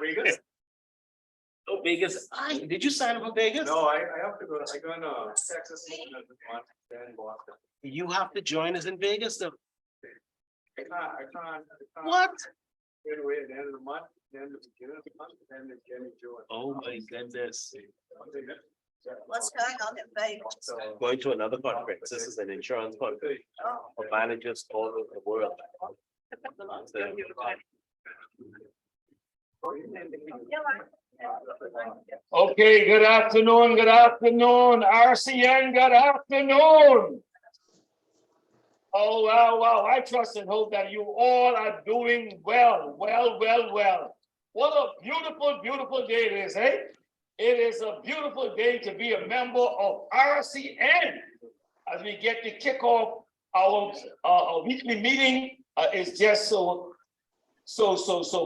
Vegas? Oh, Vegas. Did you sign up for Vegas? No, I have to go. I go to Texas then Boston. You have to join us in Vegas. I can't. What? Right away at the end of the month, then the beginning of the month, then the beginning of June. Oh my goodness. What's going on in Vegas? So, Going to another conference. This is an insurance conference for managers all over the world. Okay, good afternoon, RCN, good afternoon. Oh, wow, I trust and hope that you all are doing well. What a beautiful day it is, eh? It is a beautiful day to be a member of RCN as we get to kick off our weekly meeting. It's just so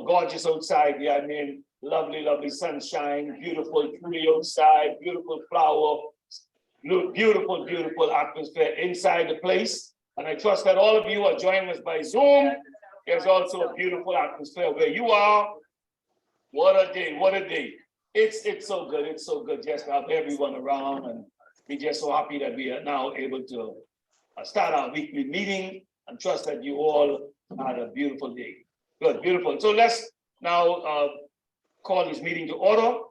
gorgeous outside. Yeah, I mean, lovely sunshine, beautiful tree outside, beautiful flower, beautiful atmosphere inside the place. And I trust that all of you are joining us by Zoom. There's also a beautiful atmosphere where you are. What a day. It's so good just to have everyone around, and we're just so happy that we are now able to start our weekly meeting, and trust that you all had a beautiful day. Good, beautiful. So let's now call this meeting to order.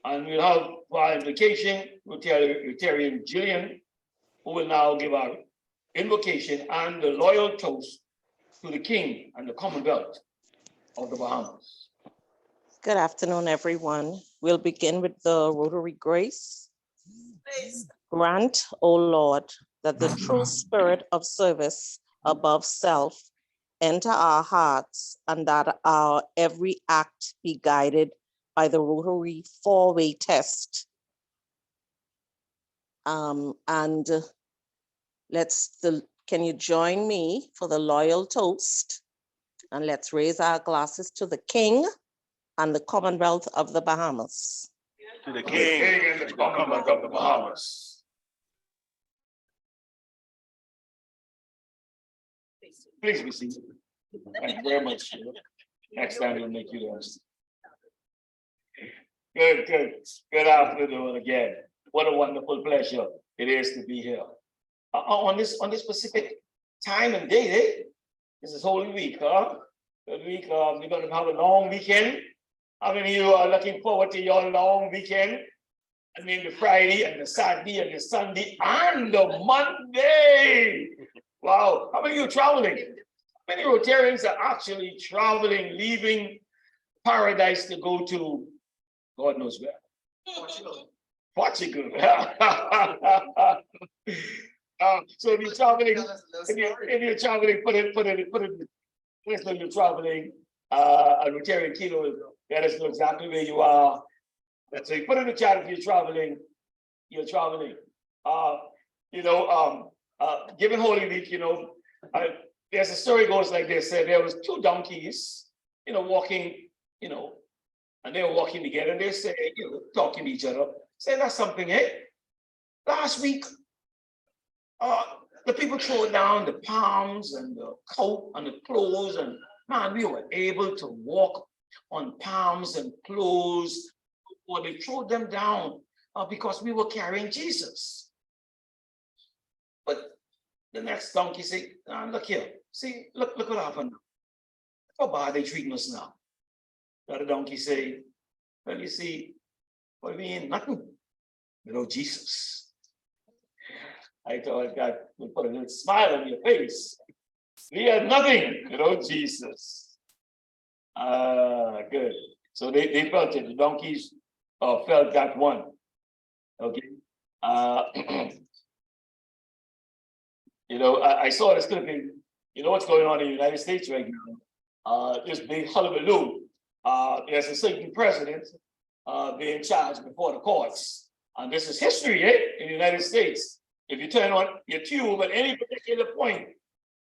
And we'll have our invocation, Rotarian Jillian, who will now give our invocation and the loyal toast to the King and the Commonwealth of the Bahamas. Good afternoon, everyone. We'll begin with the Rotary Grace. Please. Grant, O Lord, that the true spirit of service above self enter our hearts, and that our every act be guided by the Rotary four-way test. Can you join me for the loyal toast? And let's raise our glasses to the King and the Commonwealth of the Bahamas. To the King and the Commonwealth of the Bahamas. Please be seated. Thank you very much. Next time we'll make you rest. Good afternoon again. What a wonderful pleasure it is to be here. On this specific time and date, eh? This is Holy Week, huh? Good week. We're going to have a long weekend. How many of you are looking forward to your long weekend? I mean, the Friday and the Saturday and the Sunday and the Monday. Wow. How many of you are traveling? Many Rotarians are actually traveling, leaving paradise to go to God knows where. Portugal. So if you're traveling, put it. When you're traveling, a Rotarian kilo, let us know exactly where you are. So you put in the chat if you're traveling. Given Holy Week, there's a story goes like this. There was two donkeys, walking, and they were walking together, and they say, talking to each other, saying that's something, hey, last week, the people threw down the palms and the coat and the clothes, and man, we were able to walk on palms and clothes, or they threw them down because we were carrying Jesus. But the next donkey said, look here, see, look what happened. How bad they treating us now. The other donkey say, well, you see, we ain't nothing without Jesus. I thought God would put a little smile on your face. We are nothing without Jesus. Good. So they felt it. The donkeys felt that one. Okay. I saw this clipping. You know what's going on in the United States right now? This big hullabaloo. There's a certain president being charged before the courts. And this is history, in the United States. If you turn on your tube at any particular point,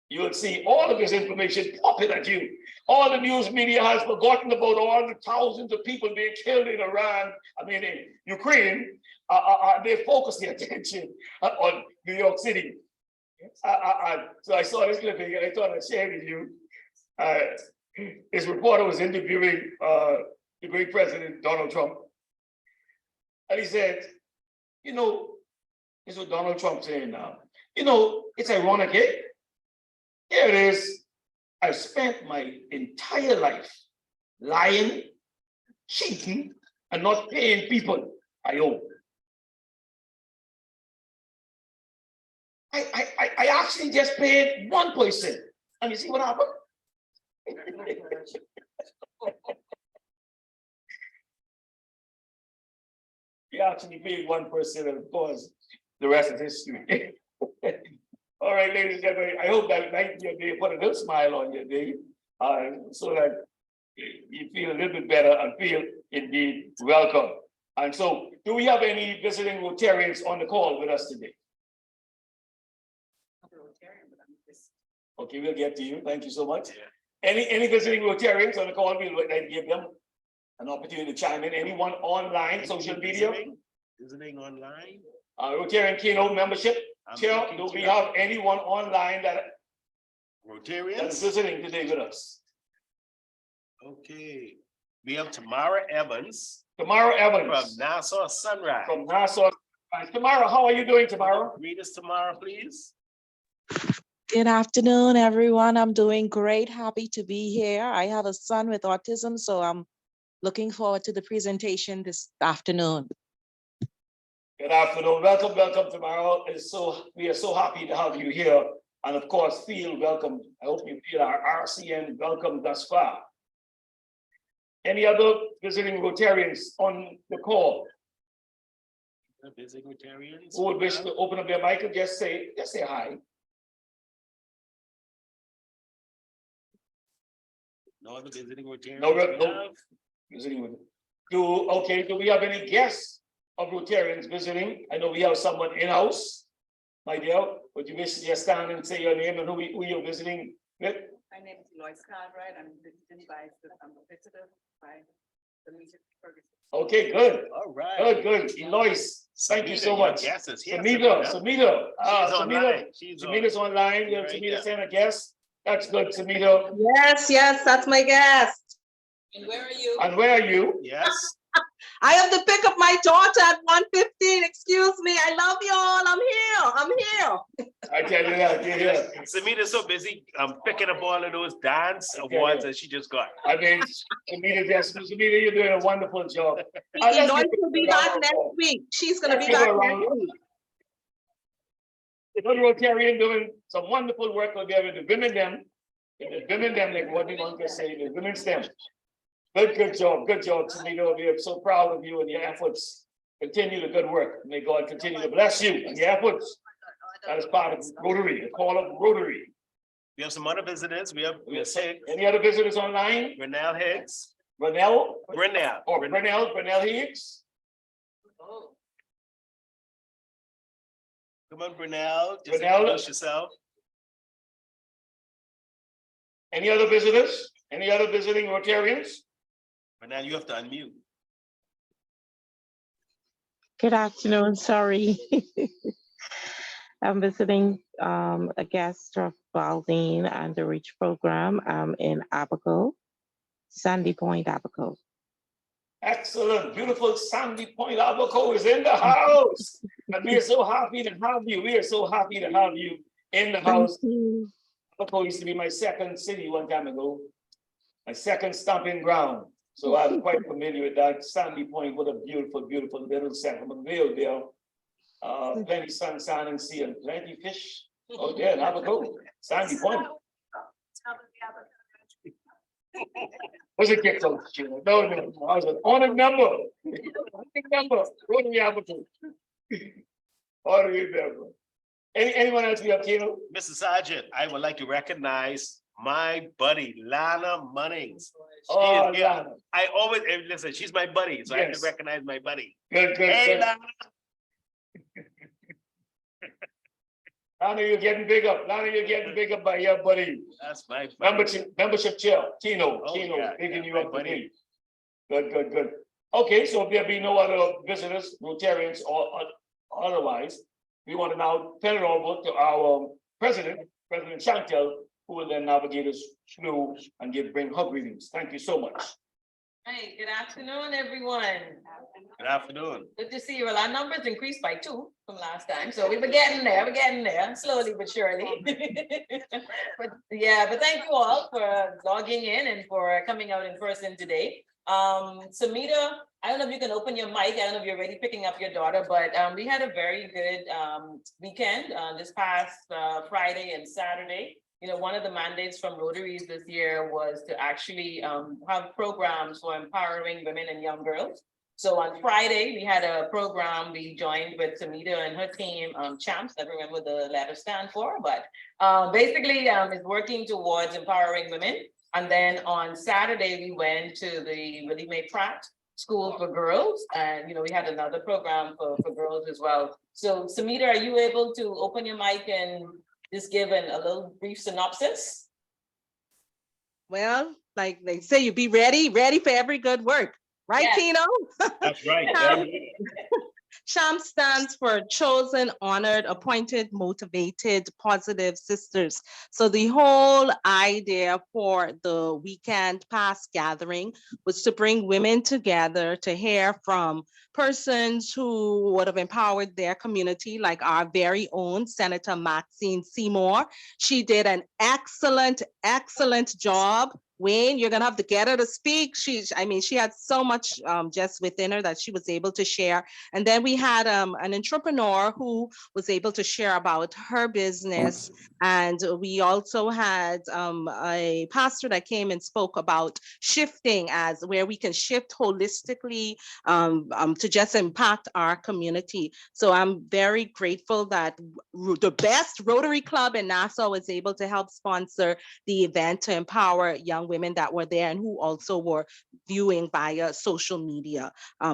you will see all of this information popping at you. All the news media has forgotten about all the thousands of people being killed in Iran, in Ukraine. They focus their attention on New York City. So I saw this clipping and I thought I'd share it with you. This reporter was interviewing the great president, Donald Trump. And he said, you know, this is what Donald Trump saying now. You know, it's ironic, eh? Here it is. I've spent my entire life lying, cheating, and not paying people I owe. I actually just paid one person. And you see what happened? He actually paid one person, and of course, the rest is history. All right, ladies and gentlemen, I hope that night your day put a little smile on your day, so that you feel a little bit better and feel indeed welcome. And so, do we have any visiting Rotarians on the call with us today? Okay, we'll get to you. Thank you so much. Any visiting Rotarians on the call? We'll like to give them an opportunity to chime in. Anyone online, social media? Visiting online? Rotarian keynote membership. Chair, do we have anyone online that is Rotarians? visiting today with us? Okay. We have Tamara Evans Tamara from Evans Nassau Sunrise. from Nassau. Tamara, how are you doing, Tamara? Read us Tamara, please. Good afternoon, everyone. I'm doing great. Happy to be here. I have a son with autism, so I'm looking forward to the presentation this afternoon. Good afternoon. Welcome, welcome, Tamara. We are so happy to have you here. And of course, feel welcome. I hope you feel our RCN welcome thus far. Any other visiting Rotarians on the call Visiting Rotarians. who would wish to open up their mic and just say hi? No other visiting Rotarians. No. Visiting. Do we have any guests of Rotarians visiting? I know we have someone in-house. My dear, would you wish to just stand and say your name and who you're visiting with? My name is Lois Cartwright. I'm visited by visitor by the music Ferguson. Okay, good. All right. Good. Eloise, thank you so much. Yes, is here. Samita. She's Samita's online. We have Right Samita there. sent a guest. That's good, Samita. Yes, that's my guest. And where are you? And where are you? Yes. I have to pick up my daughter at 1:15. Excuse me. I love you all. I'm here. I tell you that, you're here. Samita's so busy picking up all of those dance awards that she just got. I mean, Samita, you're doing a wonderful job. Eloise will be back next week. She's gonna be back next week. The good Rotarian doing some wonderful work over there with the women them. Like what we want to say, the women's them. Good job, Samita. We are so proud of you and your efforts. Continue the good work. May God continue to bless you and your efforts. That is part of Rotary, the call of Rotary. We have some other visitors. We have Higgs, Any other visitors online? Brunel Higgs. Brunel Brunel. Higgs. Come on, Brunel. Just Brunel. introduce yourself. Any other visitors? Any other visiting Rotarians? Brunel, you have to unmute. Good afternoon, sorry. I'm visiting a guest of Baldine and the Reach program in Abaco, Sandy Point, Abaco. Excellent, beautiful Sandy Point Abaco is in the house. And we are so happy to have you. We are so happy to have you in the house. Abaco used to be my second city one time ago. My second stomping ground. So I'm quite familiar with that. Sandy Point, what a beautiful little settlement vale there. Plenty sunshine and sea and plenty fish. Oh yeah, Abaco, Sandy Point. Was it kicked off? No, I was an honored member. Rotary Abaco. Honored member. Anyone else we have, Kino? Mr. Sergeant, I would like to recognize my buddy, Lana Munnings. Oh, She is here. Lana. I always, listen, she's my buddy, so I have to Yes. recognize my buddy. Good. Hey, Lana. Lana, you're getting big up. By your buddy. That's my buddy. Membership chair, Kino, Oh, Kino, yeah, picking yeah, you my up buddy. today. Good. Okay, so if there be no other visitors, Rotarians or otherwise, we want to now turn it over to our President Chantel, who will then navigate us through and bring her greetings. Thank you so much. Hey, good afternoon, everyone. Good afternoon. Good to see you. Well, our numbers increased by 2 from last time, so we're getting there, slowly but surely. But thank you all for logging in and for coming out in person today. Samita, I don't know if you can open your mic. I don't know if you're already picking up your daughter, but we had a very good weekend this past Friday and Saturday. You know, one of the mandates from Rotaries this year was to actually have programs for empowering women and young girls. So on Friday, we had a program. We joined with Samita and her team, CHAMPS, I don't remember what the letters stand for, but basically it's working towards empowering women. And then on Saturday, we went to the Willie Mae Pratt School for Girls. And, you know, we had another program for girls as well. So Samita, are you able to open your mic and just give a little brief synopsis? Well, like they say, you be ready for every good work. Right, Yes. Tino? That's right. CHAMP stands for Chosen, Honored, Appointed, Motivated, Positive Sisters. So the whole idea for the weekend past gathering was to bring women together to hear from persons who would have empowered their community, like our very own Senator Maxine Seymour. She did an excellent job. Wayne, you're gonna have to get her to speak. She had so much just within her that she was able to share. And then we had an entrepreneur who was able to share about her business. And we also had a pastor that came and spoke about shifting as where we can shift holistically to just impact our community. So I'm very grateful that the best Rotary Club in Nassau was able to help sponsor the event to empower young women that were there and who also were viewing via social media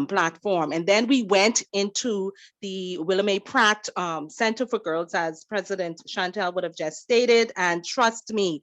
platform. And then we went into the Willie Mae Pratt Center for Girls, as President Chantel would have just stated. And trust me,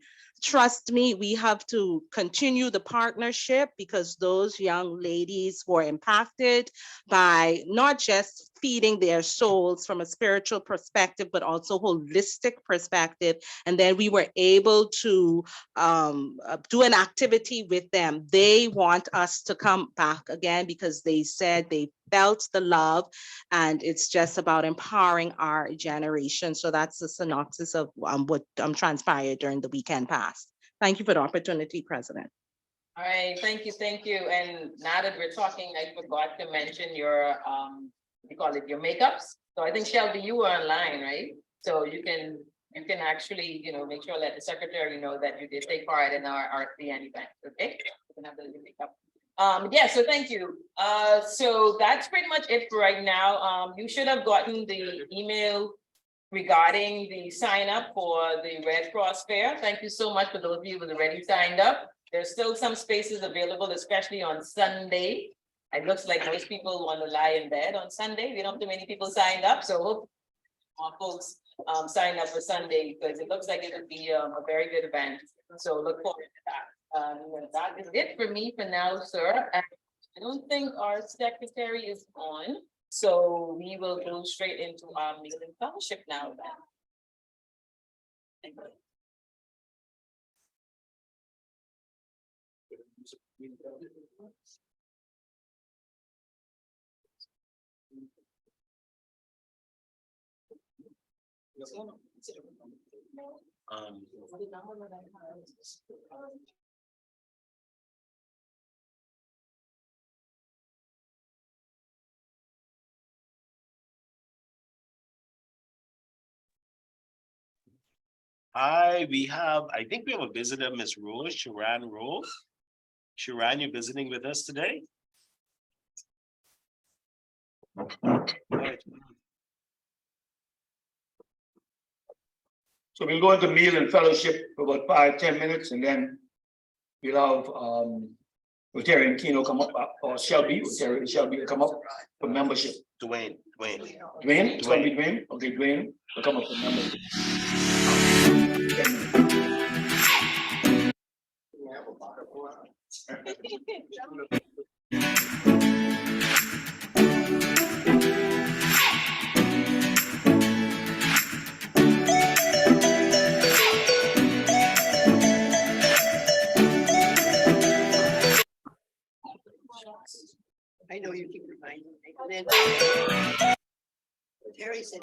we have to continue the partnership because those young ladies were impacted by not just feeding their souls from a spiritual perspective, but also holistic perspective. And then we were able to do an activity with them. They want us to come back again because they said they felt the love, and it's just about empowering our generation. So that's the synopsis of what transpired during the weekend past. Thank you for the opportunity, President. All right, thank you. And now that we're talking, I forgot to mention your, you call it your makeups. So I think Shelby, you were online, right? So you can actually, you know, make sure that the secretary know that you did take part in our RCN event, okay? You can have the makeup. Yeah, so thank you. So that's pretty much it for right now. You should have gotten the email regarding the sign up for the Red Cross Fair. Thank you so much for those of you who have already signed up. There's still some spaces available, especially on Sunday. It looks like most people want to lie in bed on Sunday. We don't have too many people signed up, so hope more folks sign up for Sunday because it looks like it would be a very good event. So look forward to that. That is it for me for now, sir. And I don't think our secretary is on, so we will go straight into our meal and fellowship now. Thank you. I think we have a visitor, Miss Rose, Sharon Rose. Sharon, you're visiting with us today? So we'll go into meal and fellowship for about 5-10 minutes, and then we'll have Rotary and Keno come up, or Shelby will come up for membership. Dwayne. It's gonna be Dwayne? Okay, Dwayne will come up for membership. I know you keep reminding me. And then Terry said.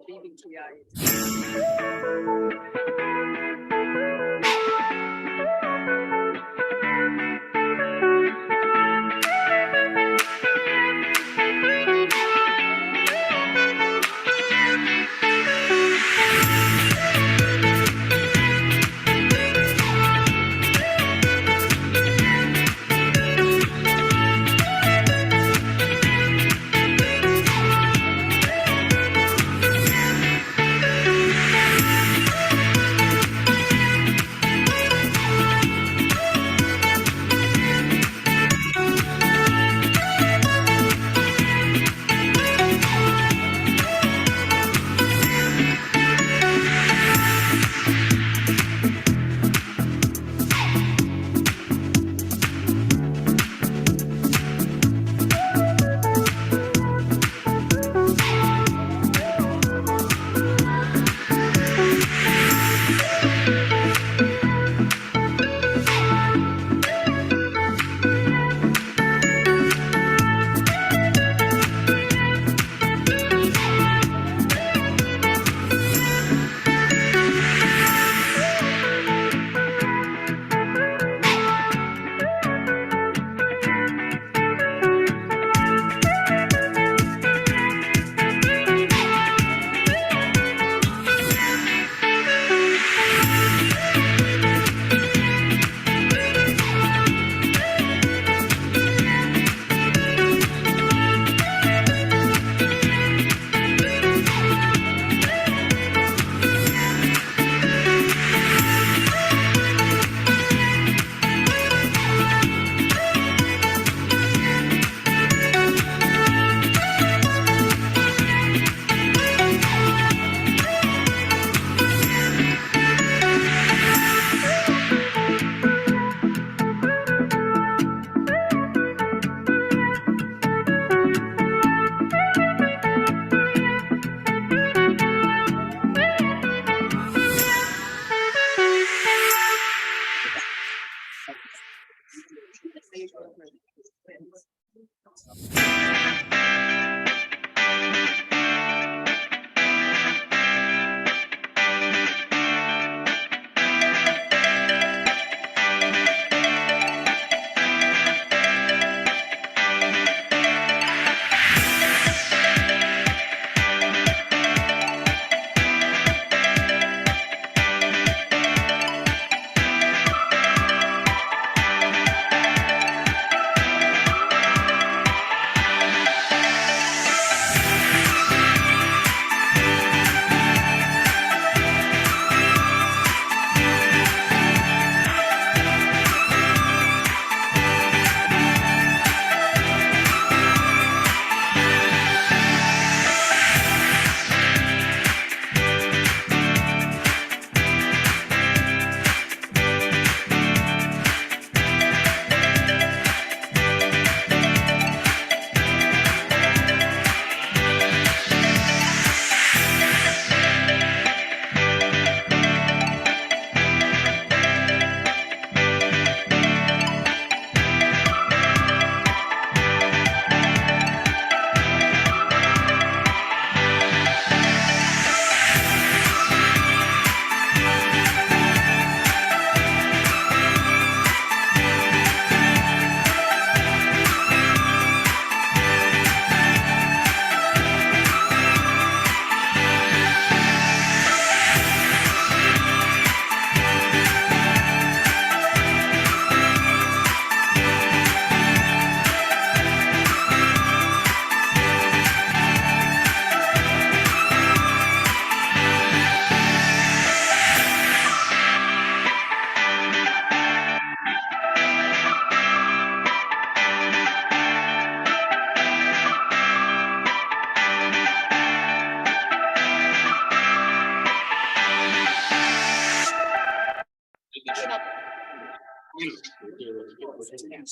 Leaving TI.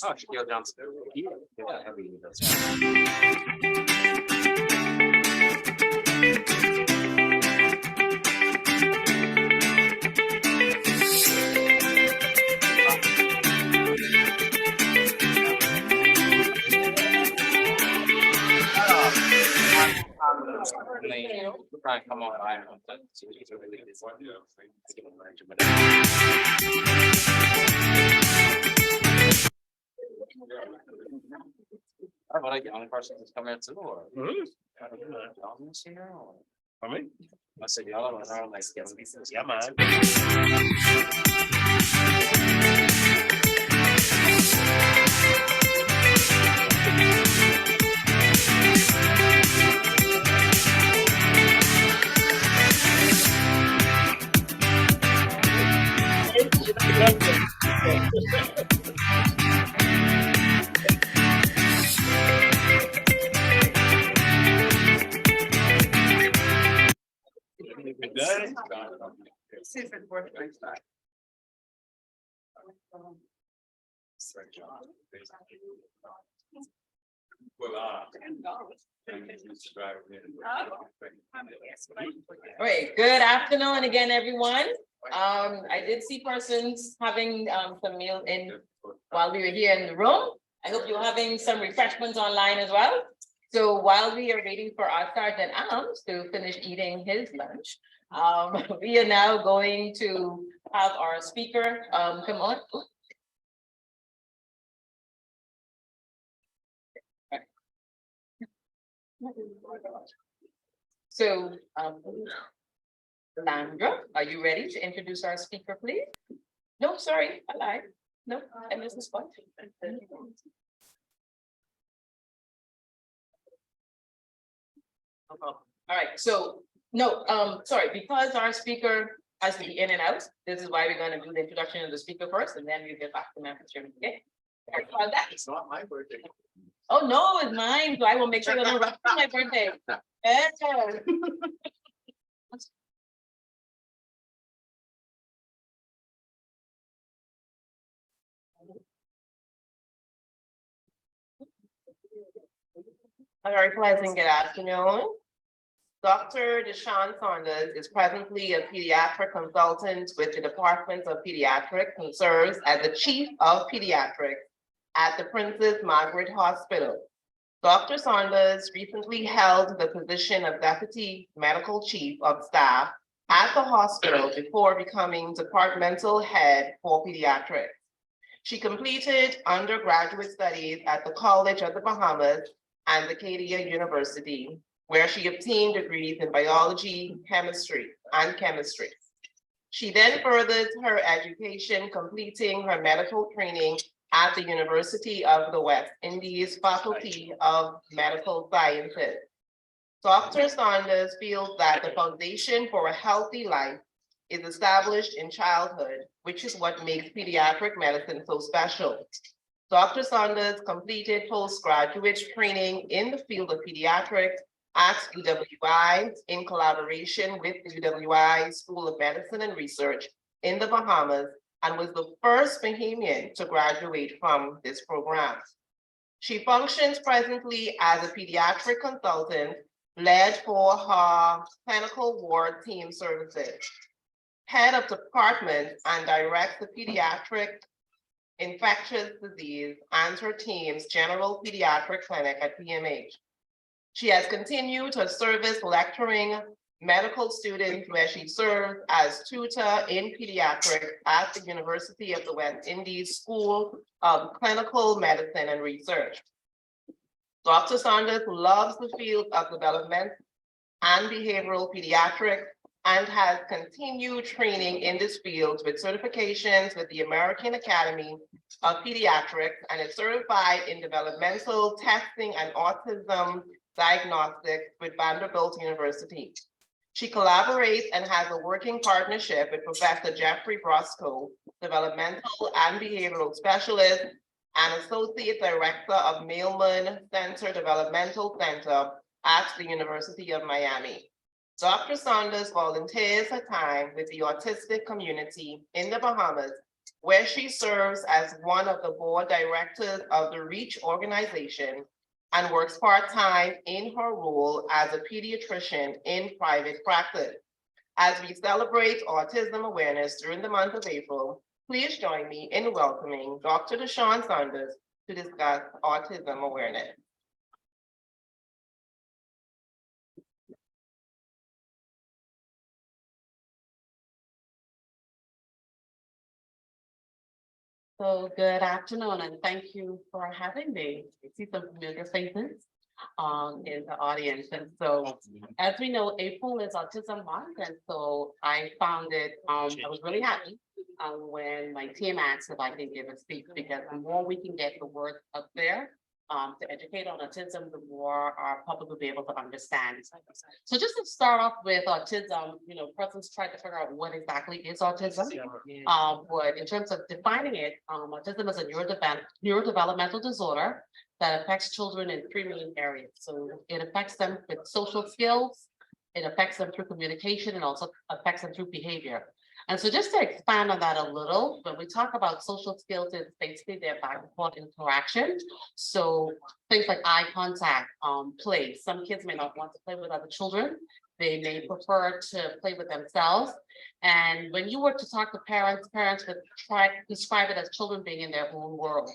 Oh, she go downstairs. Yeah, heavy. Try and come on by. But I the only person that's coming in too, or? For me? I said, y'all are like. Yeah, man. Good. See if it's worth it. All right, good afternoon again, everyone. I did see persons having some meal in while we were here in the room. I hope you're having some refreshments online as well. So while we are waiting for our Sergeant Adams to finish eating his lunch, we are now going to have our speaker come on. So, Landra, are you ready to introduce our speaker, please? No, sorry, I lied. No, I missed this one. All right, so, no, sorry, because our speaker has to be in and out, this is why we're gonna do the introduction of the speaker first, and then we'll get back to Madam Chairman, okay? Sorry about that. It's not my birthday. Oh, no, it's mine, so I will make sure that I'm right for my birthday. A very pleasant good afternoon. Dr. Deshawn Saunders is presently a pediatric consultant with the Department of Pediatrics and serves as the Chief of Pediatrics at the Princess Margaret Hospital. Dr. Saunders recently held the position of Deputy Medical Chief of Staff at the hospital before becoming departmental head for pediatrics. She completed undergraduate studies at the College of the Bahamas and Acadia University, where she obtained degrees in biology, chemistry, and chemistry. She then furthered her education, completing her medical training at the University of the West Indies Faculty of Medical Sciences. Dr. Saunders feels that the foundation for a healthy life is established in childhood, which is what makes pediatric medicine so special. Dr. Saunders completed postgraduate training in the field of pediatrics at UWI in collaboration with the UWI School of Medicine and Research in the Bahamas, and was the first Bahamian to graduate from this program. She functions presently as a pediatric consultant led for her clinical ward team services, head of department, and directs the pediatric infectious disease and her team's general pediatric clinic at PMH. She has continued her service lecturing medical students, where she serves as tutor in pediatrics at the University of the West Indies School of Clinical Medicine and Research. Dr. Saunders loves the field of development and behavioral pediatrics and has continued training in this field with certifications with the American Academy of Pediatrics, and is certified in developmental testing and autism diagnostics with Vanderbilt University. She collaborates and has a working partnership with Professor Jeffrey Brosco, developmental and behavioral specialist and associate director of Mailman Center Developmental Center at the University of Miami. Dr. Saunders volunteers her time with the autistic community in the Bahamas, where she serves as one of the board directors of the REACH organization and works part-time in her role as a pediatrician in private practice. As we celebrate autism awareness during the month of April, please join me in welcoming Dr. Deshawn Saunders to discuss autism awareness. So good afternoon, and thank you for having me. I see some familiar faces in the audience. And so, as we know, April is Autism Month, and so I found it, I was really happy when my team asked if I could give a speech, because the more we can get the word up there to educate on autism, the more our public will be able to understand. So just to start off with autism, persons try to figure out what exactly is autism. But in terms of defining it, autism is a neurodevelopmental disorder that affects children in three main areas. So it affects them with social skills, it affects them through communication, and also affects them through behavior. And so just to expand on that a little, when we talk about social skills, it's basically their back and forth interaction. So things like eye contact, play. Some kids may not want to play with other children. They may prefer to play with themselves. And when you were to talk to parents would try to describe it as children being in their own world.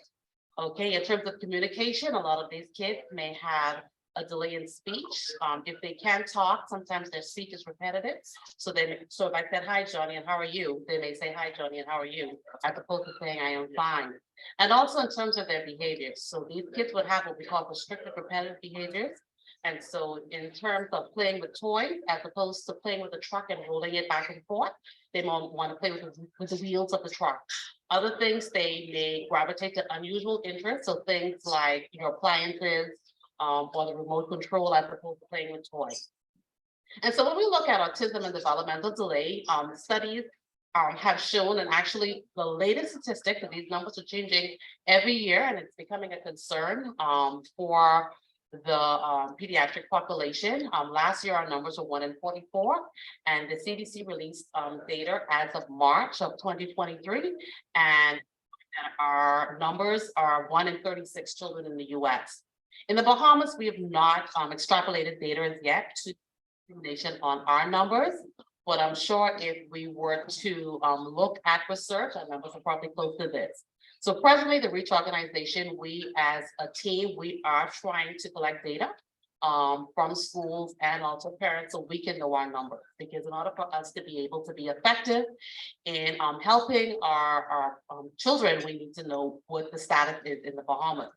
Okay, in terms of communication, a lot of these kids may have a delay in speech. If they can't talk, sometimes their speech is repetitive. So if I said, "Hi, Johnny, and how are you?" They may say, "Hi, Johnny, and how are you?" as opposed to saying, "I am fine." And also in terms of their behaviors. So these kids would have what we call restrictive repetitive behaviors. And so in terms of playing with toys, as opposed to playing with the truck and rolling it back and forth, they might want to play with the wheels of the truck. Other things, they may gravitate to unusual interests. So things like your appliances, or the remote control, as opposed to playing with toys. And so when we look at autism and developmental delay, studies have shown, and actually the latest statistics, and these numbers are changing every year, and it's becoming a concern for the pediatric population. Last year, our numbers were 1 in 44, and the CDC released data as of March of 2023, and our numbers are 1 in 36 children in the US. In the Bahamas, we have not extrapolated data as yet to nation on our numbers, but I'm sure if we were to look at research, our numbers are probably close to this. So presently, the REACH organization, we as a team, we are trying to collect data from schools and also parents so we can know our numbers. Because in order for us to be able to be effective in helping our children, we need to know what the status is in the Bahamas.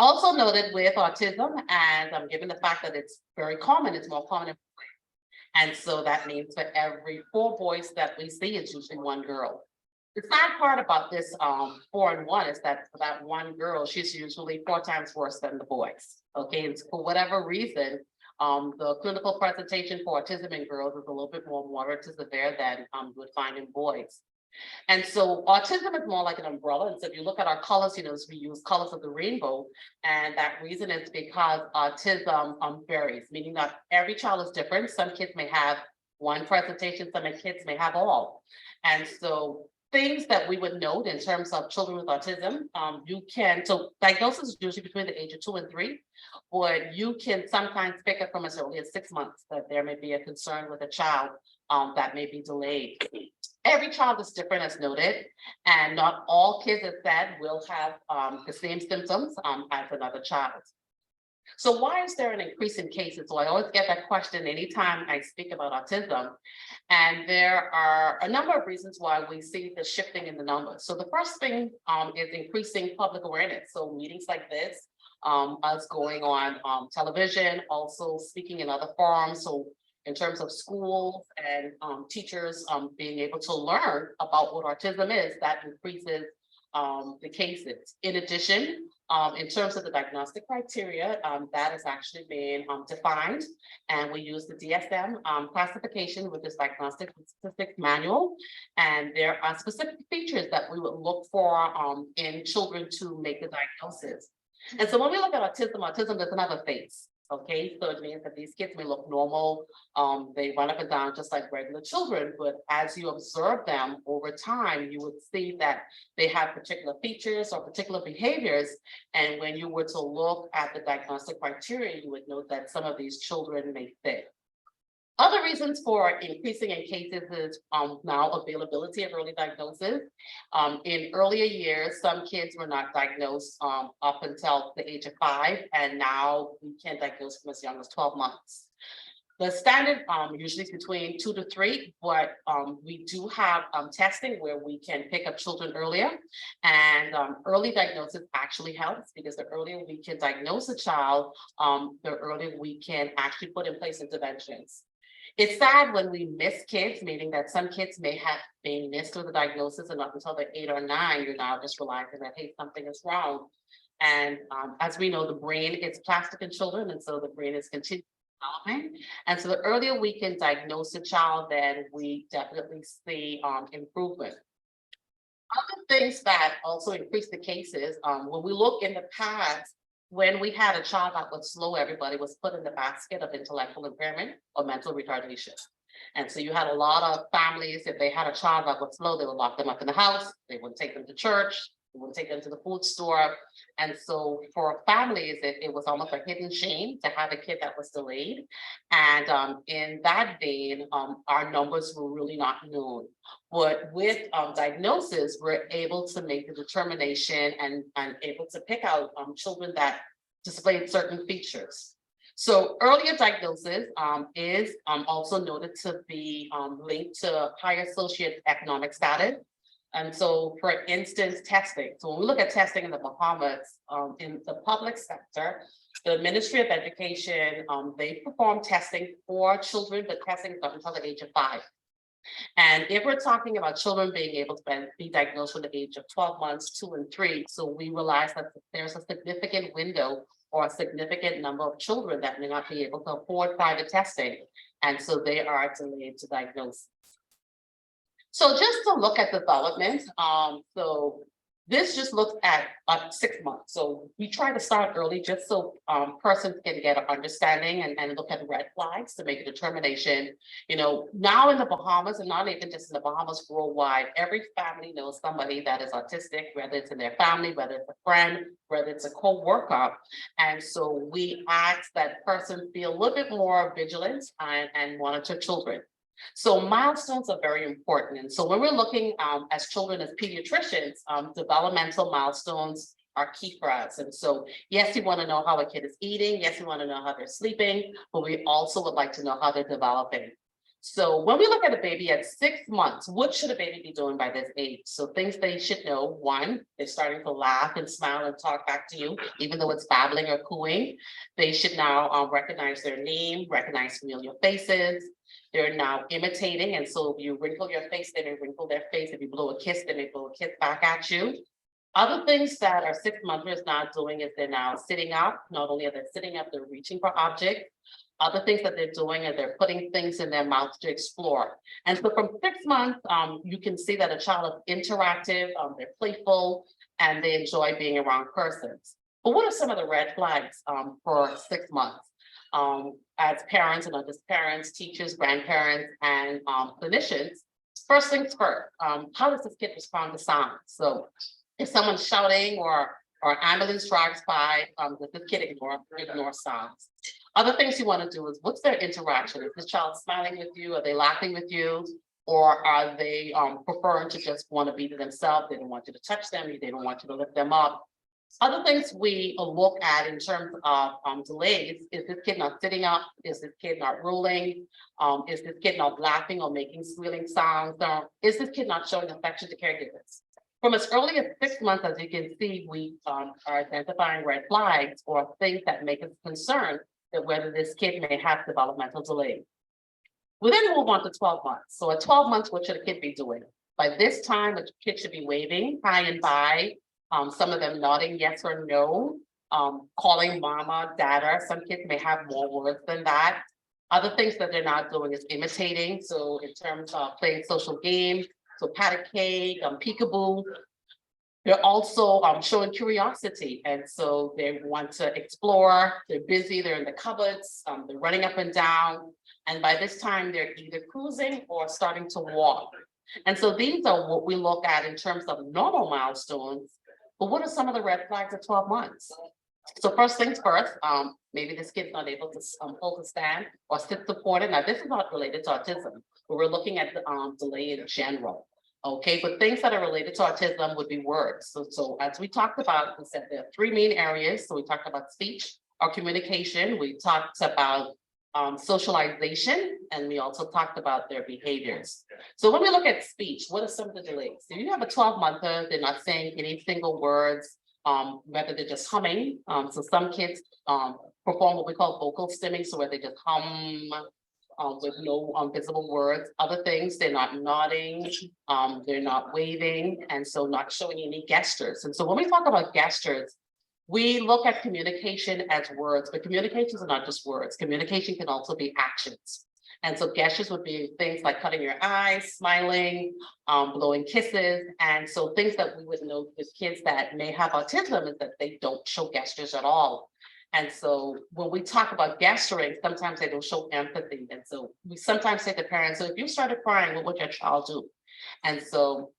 Also noted with autism, and given the fact that it's very common, it's more common in boys. And so that means for every 4 boys that we see, it's usually 1 girl. The sad part about this 4 and 1 is that for that 1 girl, she's usually 4 times worse than the boys. Okay, and for whatever reason, the clinical presentation for autism in girls is a little bit more moderate to severe than you would find in boys. And so autism is more like an umbrella. And so if you look at our colors, we use colors of the rainbow. And that reason is because autism varies, meaning that every child is different. Some kids may have 1 presentation, some kids may have all. And so things that we would note in terms of children with autism, so diagnosis is usually between the age of 2 and 3, but you can sometimes pick up from as early as 6 months that there may be a concern with a child that may be delayed. Every child is different, as noted, and not all kids, as said, will have the same symptoms as another child. So why is there an increase in cases? So I always get that question anytime I speak about autism. And there are a number of reasons why we see the shifting in the numbers. So the first thing is increasing public awareness. So meetings like this, us going on television, also speaking in other forums. So in terms of schools and teachers being able to learn about what autism is, that increases the cases. In addition, in terms of the diagnostic criteria, that has actually been defined, and we use the DSM classification with this diagnostic statistics manual, and there are specific features that we would look for in children to make the diagnosis. And so when we look at autism doesn't have a face. Okay, so it means that these kids may look normal, they run up and down just like regular children, but as you observe them over time, you would see that they have particular features or particular behaviors. And when you were to look at the diagnostic criteria, you would note that some of these children may fit. Other reasons for increasing in cases is now availability of early diagnosis. In earlier years, some kids were not diagnosed up until the age of 5, and now we can diagnose them as young as 12 months. The standard usually is between 2 to 3, but we do have testing where we can pick up children earlier, and early diagnosis actually helps because the earlier we can diagnose a child, the earlier we can actually put in place interventions. It's sad when we miss kids, meaning that some kids may have been missed with a diagnosis and up until they're 8 or 9, you're now just realizing that, hey, something is wrong. And as we know, the brain is plastic in children, and so the brain is continually developing. And so the earlier we can diagnose a child, then we definitely see improvement. Other things that also increase the cases, when we look in the past, when we had a child that was slow, everybody was put in the basket of intellectual impairment or mental retardation. And so you had a lot of families, if they had a child that was slow, they would lock them up in the house, they wouldn't take them to church, they wouldn't take them to the food store. And so for families, it was almost a hidden shame to have a kid that was delayed. And in that vein, our numbers were really not known. But with diagnosis, we're able to make the determination and able to pick out children that displayed certain features. So earlier diagnosis is also noted to be linked to higher socioeconomic status. And so, for instance, testing. So when we look at testing in the Bahamas, in the public sector, the Ministry of Education, they perform testing for children, but testing is up until the age of 5. And if we're talking about children being able to be diagnosed from the age of 12 months, 2 and 3, so we realize that there's a significant window or a significant number of children that may not be able to afford private testing. And so they are delayed to diagnose. So just to look at development, so this just looks at 6 months. So we try to start early just so persons can get an understanding and look at red flags to make a determination. You know, now in the Bahamas, and not even just in the Bahamas, worldwide, every family knows somebody that is autistic, whether it's in their family, whether it's a friend, whether it's a co-worker. And so we ask that person be a little bit more vigilant and monitor children. So milestones are very important. And so when we're looking as children, as pediatricians, developmental milestones are key for us. And so, yes, you want to know how a kid is eating. Yes, you want to know how they're sleeping, but we also would like to know how they're developing. So when we look at a baby at 6 months, what should a baby be doing by this age? So things they should know: 1, they're starting to laugh and smile and talk back to you, even though it's babbling or cooing. They should now recognize their name, recognize familiar faces. They're now imitating. And so if you wrinkle your face, they may wrinkle their face. If you blow a kiss, they may blow a kiss back at you. Other things that our 6-monthers now doing is they're now sitting up. Not only are they sitting up, they're reaching for objects. Other things that they're doing is they're putting things in their mouth to explore. And so from 6 months, you can see that a child is interactive, they're playful, and they enjoy being around persons. But what are some of the red flags for 6 months? As parents, and not just parents, teachers, grandparents, and clinicians, first things first, how does this kid respond to sound? So if someone's shouting or ambulance drives by, does this kid ignore sounds? Other things you want to do is, what's their interaction? Is this child smiling with you? Are they laughing with you? Or are they preferring to just want to be to themselves? They don't want you to touch them. They don't want you to lift them up. Other things we look at in terms of delays: is this kid not sitting up? Is this kid not rolling? Is this kid not laughing or making squealing sounds? Is this kid not showing affection to caregivers? From as early as 6 months, as you can see, we are identifying red flags or things that make us concerned that whether this kid may have developmental delay. We then move on to 12 months. So at 12 months, what should a kid be doing? By this time, a kid should be waving hi and bye. Some of them nodding yes or no, calling mama, dada. Some kids may have more words than that. Other things that they're not doing is imitating. So in terms of playing social games, so pat a cake, peekaboo. They're also showing curiosity, and so they want to explore. They're busy, they're in the cupboards, they're running up and down. And by this time, they're either cruising or starting to walk. And so these are what we look at in terms of normal milestones. But what are some of the red flags at 12 months? So first things first, maybe this kid's not able to hold a stand or sit supported. Now, this is not related to autism, but we're looking at the delay in general. Okay, but things that are related to autism would be words. So as we talked about, we said there are three main areas. So we talked about speech or communication. We talked about socialization, and we also talked about their behaviors. So when we look at speech, what are some of the delays? So you have a 12-monther, they're not saying any single words, whether they're just humming. So some kids perform what we call vocal stimming, so where they just hum with no visible words. Other things, they're not nodding, they're not waving, and so not showing any gestures. And so when we talk about gestures, we look at communication as words, but communications are not just words. Communication can also be actions. And so gestures would be things like cutting your eyes, smiling, blowing kisses. And so things that we would know with kids that may have autism is that they don't show gestures at all. And so when we talk about gesturing, sometimes they don't show empathy. And so we sometimes say to parents, so if you started crying, what would your child do? And so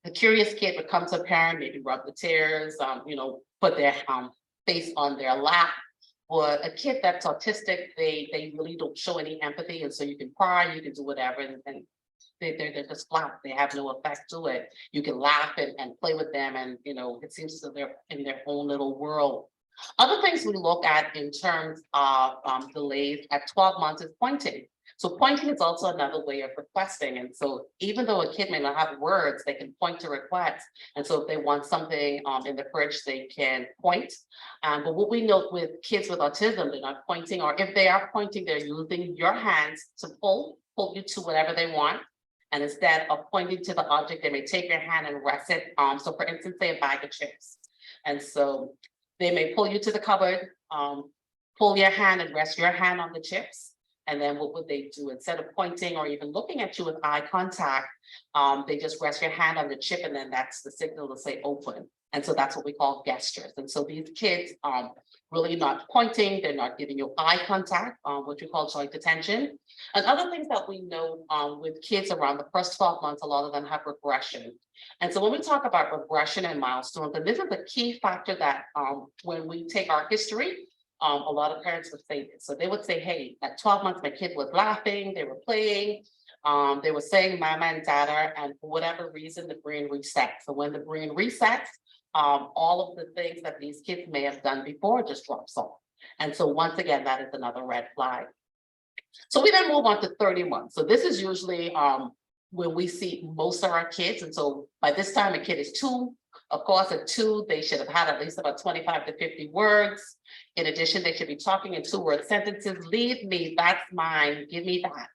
the curious kid would come to a parent, maybe rub the tears, put their face on their lap. Or a kid that's autistic, they really don't show any empathy. And so you can cry, you can do whatever, and they're just flat. They have no effect to it. You can laugh and play with them, and it seems that they're in their own little world. Other things we look at in terms of delays at 12 months is pointing. So pointing is also another way of requesting. And so even though a kid may not have words, they can point to requests. And so if they want something in the fridge, they can point. But what we note with kids with autism, they're not pointing, or if they are pointing, they're using your hands to pull you to whatever they want. And instead of pointing to the object, they may take your hand and rest it. So for instance, say a bag of chips. And so they may pull you to the cupboard, pull your hand and rest your hand on the chips. And then what would they do? Instead of pointing or even looking at you with eye contact, they just rest your hand on the chip, and then that's the signal to say open. And so that's what we call gestures. And so these kids really not pointing, they're not giving you eye contact, what we call joint attention. And other things that we know with kids around the first 12 months, a lot of them have regression. And so when we talk about regression and milestones, and this is a key factor that when we take our history, a lot of parents would say this. So they would say, hey, at 12 months, my kid was laughing, they were playing, they were saying mama and dada, and for whatever reason, the brain resets. So when the brain resets, all of the things that these kids may have done before just drops off. And so once again, that is another red flag. So we then move on to 30 months. So this is usually when we see most of our kids. And so by this time, a kid is 2. Of course, at 2, they should have had at least about 25 to 50 words. In addition, they should be talking in 2-word sentences. Leave me, that's mine, give me that.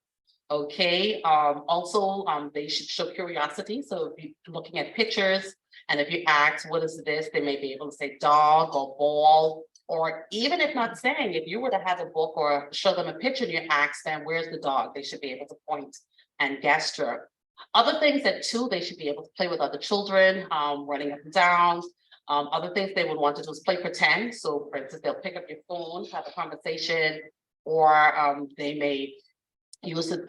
Okay, also, they should show curiosity. So if you're looking at pictures, and if you ask, what is this? They may be able to say dog or ball, or even if not saying, if you were to have a book or show them a picture and you ask them, where's the dog? They should be able to point and gesture. Other things at 2, they should be able to play with other children, running up and down. Other things they would want to do is play pretend. So for instance, they'll pick up your phone, have a conversation, or they may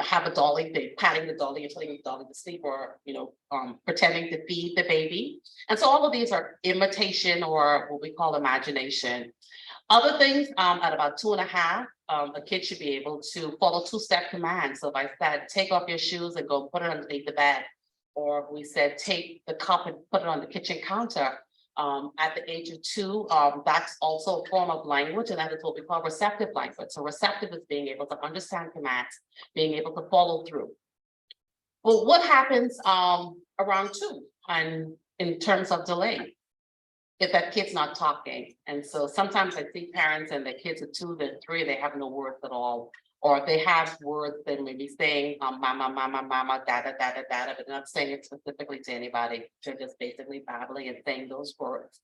have a dolly, they're patting the dolly and putting the dolly to sleep, or pretending to feed the baby. And so all of these are imitation, or what we call imagination. Other things, at about 2.5, a kid should be able to follow 2-step commands. So if I said, take off your shoes and go put it underneath the bed, or if we said, take the cup and put it on the kitchen counter, at the age of 2, that's also a form of language, and that is what we call receptive language. So receptive is being able to understand commands, being able to follow through. Well, what happens around 2 and in terms of delay? If that kid's not talking. And so sometimes I see parents and the kids are 2, they're 3, they have no words at all. Or if they have words, they may be saying mama, mama, mama, dada, dada, dada, but not saying it specifically to anybody. They're just basically babbling and saying those words.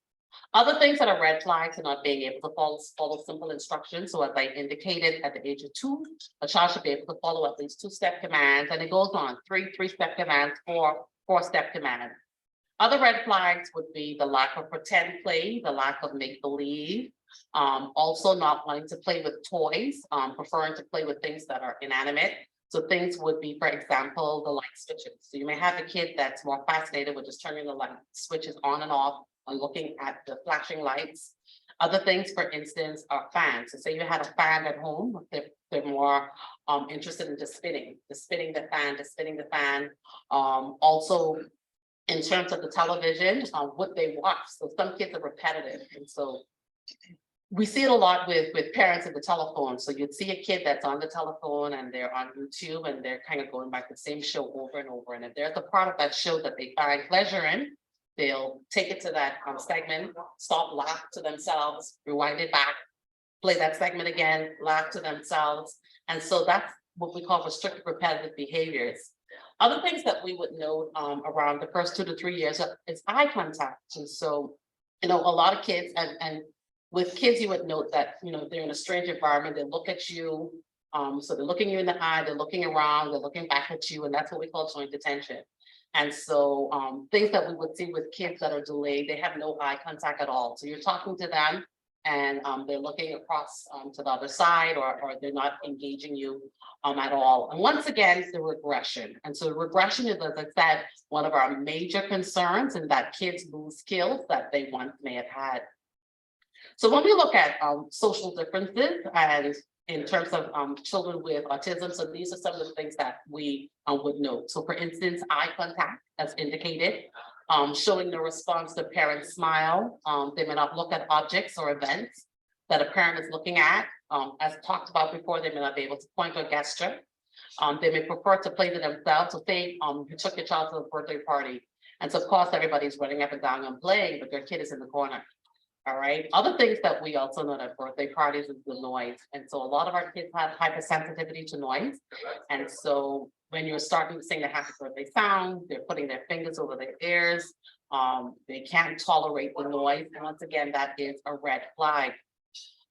Other things that are red flags are not being able to follow simple instructions. So as I indicated, at the age of 2, a child should be able to follow at least 2-step commands, and it goes on 3 3-step commands, 4 4-step commands. Other red flags would be the lack of pretend play, the lack of make-believe, also not wanting to play with toys, preferring to play with things that are inanimate. So things would be, for example, the light switches. So you may have a kid that's more fascinated with just turning the light switches on and off and looking at the flashing lights. Other things, for instance, are fans. So say you had a fan at home, they're more interested in just spinning the fan. Also, in terms of the television, what they watch. So some kids are repetitive, and so we see it a lot with parents at the telephone. So you'd see a kid that's on the telephone and they're on YouTube and they're kind of going back the same show over and over. And if there's a part of that show that they find pleasure in, they'll take it to that segment, stop, laugh to themselves, rewind it back, play that segment again, laugh to themselves. And so that's what we call restricted repetitive behaviors. Other things that we would note around the first 2 to 3 years is eye contact. And so, a lot of kids and with kids, you would note that, they're in a strange environment, they look at you. So they're looking you in the eye, they're looking around, they're looking back at you, and that's what we call joint attention. And so things that we would see with kids that are delayed, they have no eye contact at all. So you're talking to them and they're looking across to the other side, or they're not engaging you at all. And once again, the regression. And so regression is, as I said, one of our major concerns, in that kids lose skills that they once may have had. So when we look at social differences and in terms of children with autism, so these are some of the things that we would note. So for instance, eye contact, as indicated, showing the response to parents' smile. They may not look at objects or events that a parent is looking at. As talked about before, they may not be able to point or gesture. They may prefer to play to themselves. So say you took your child to a birthday party, and so of course everybody's running up and down and playing, but their kid is in the corner. All right. Other things that we also know at birthday parties is the noise. And so a lot of our kids have hypersensitivity to noise. And so when you're starting to sing the happy birthday sound, they're putting their fingers over their ears. They can't tolerate the noise. And once again, that is a red flag.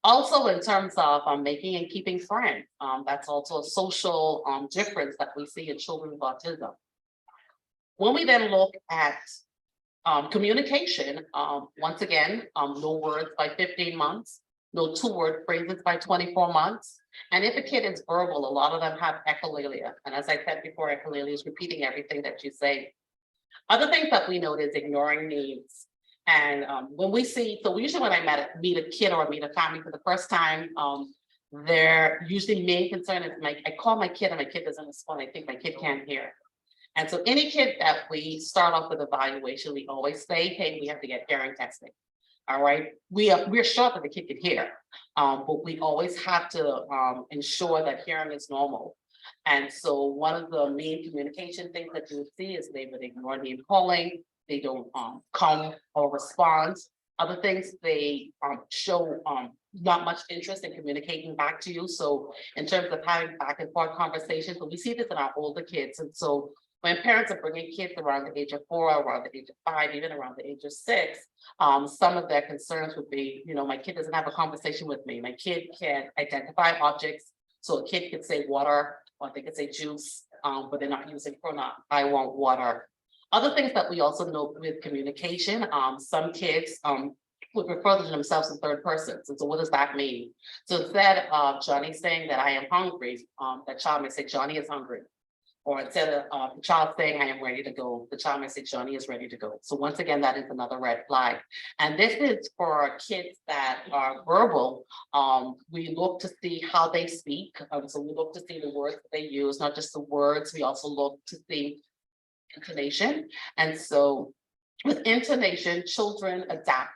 Also, in terms of making and keeping friends, that's also a social difference that we see in children with autism. When we then look at communication, once again, no words by 15 months, no 2-word phrases by 24 months. And if a kid is verbal, a lot of them have echolalia. And as I said before, echolalia is repeating everything that you say. Other things that we note is ignoring needs. And when we see, so usually when I meet a kid or meet a family for the first time, their usually main concern is I call my kid and my kid doesn't respond. I think my kid can't hear. And so any kid that we start off with evaluation, we always say, hey, we have to get hearing testing. All right. We're sure that the kid can hear, but we always have to ensure that hearing is normal. And so one of the main communication things that you would see is they would ignore name calling, they don't come or respond. Other things, they show not much interest in communicating back to you. So in terms of having back and forth conversations, but we see this in our older kids. And so when parents are bringing kids around the age of 4, around the age of 5, even around the age of 6, some of their concerns would be, my kid doesn't have a conversation with me. My kid can identify objects. So a kid could say water, or they could say juice, but they're not using pronoun, I want water. Other things that we also know with communication, some kids would refer to themselves in third persons. And so what does that mean? So instead of Johnny saying that I am hungry, that child may say Johnny is hungry. Or instead of the child saying, I am ready to go, the child may say, Johnny is ready to go. So once again, that is another red flag. And this is for kids that are verbal. We look to see how they speak. So we look to see the words that they use, not just the words. We also look to see intonation. And so with intonation, children adapt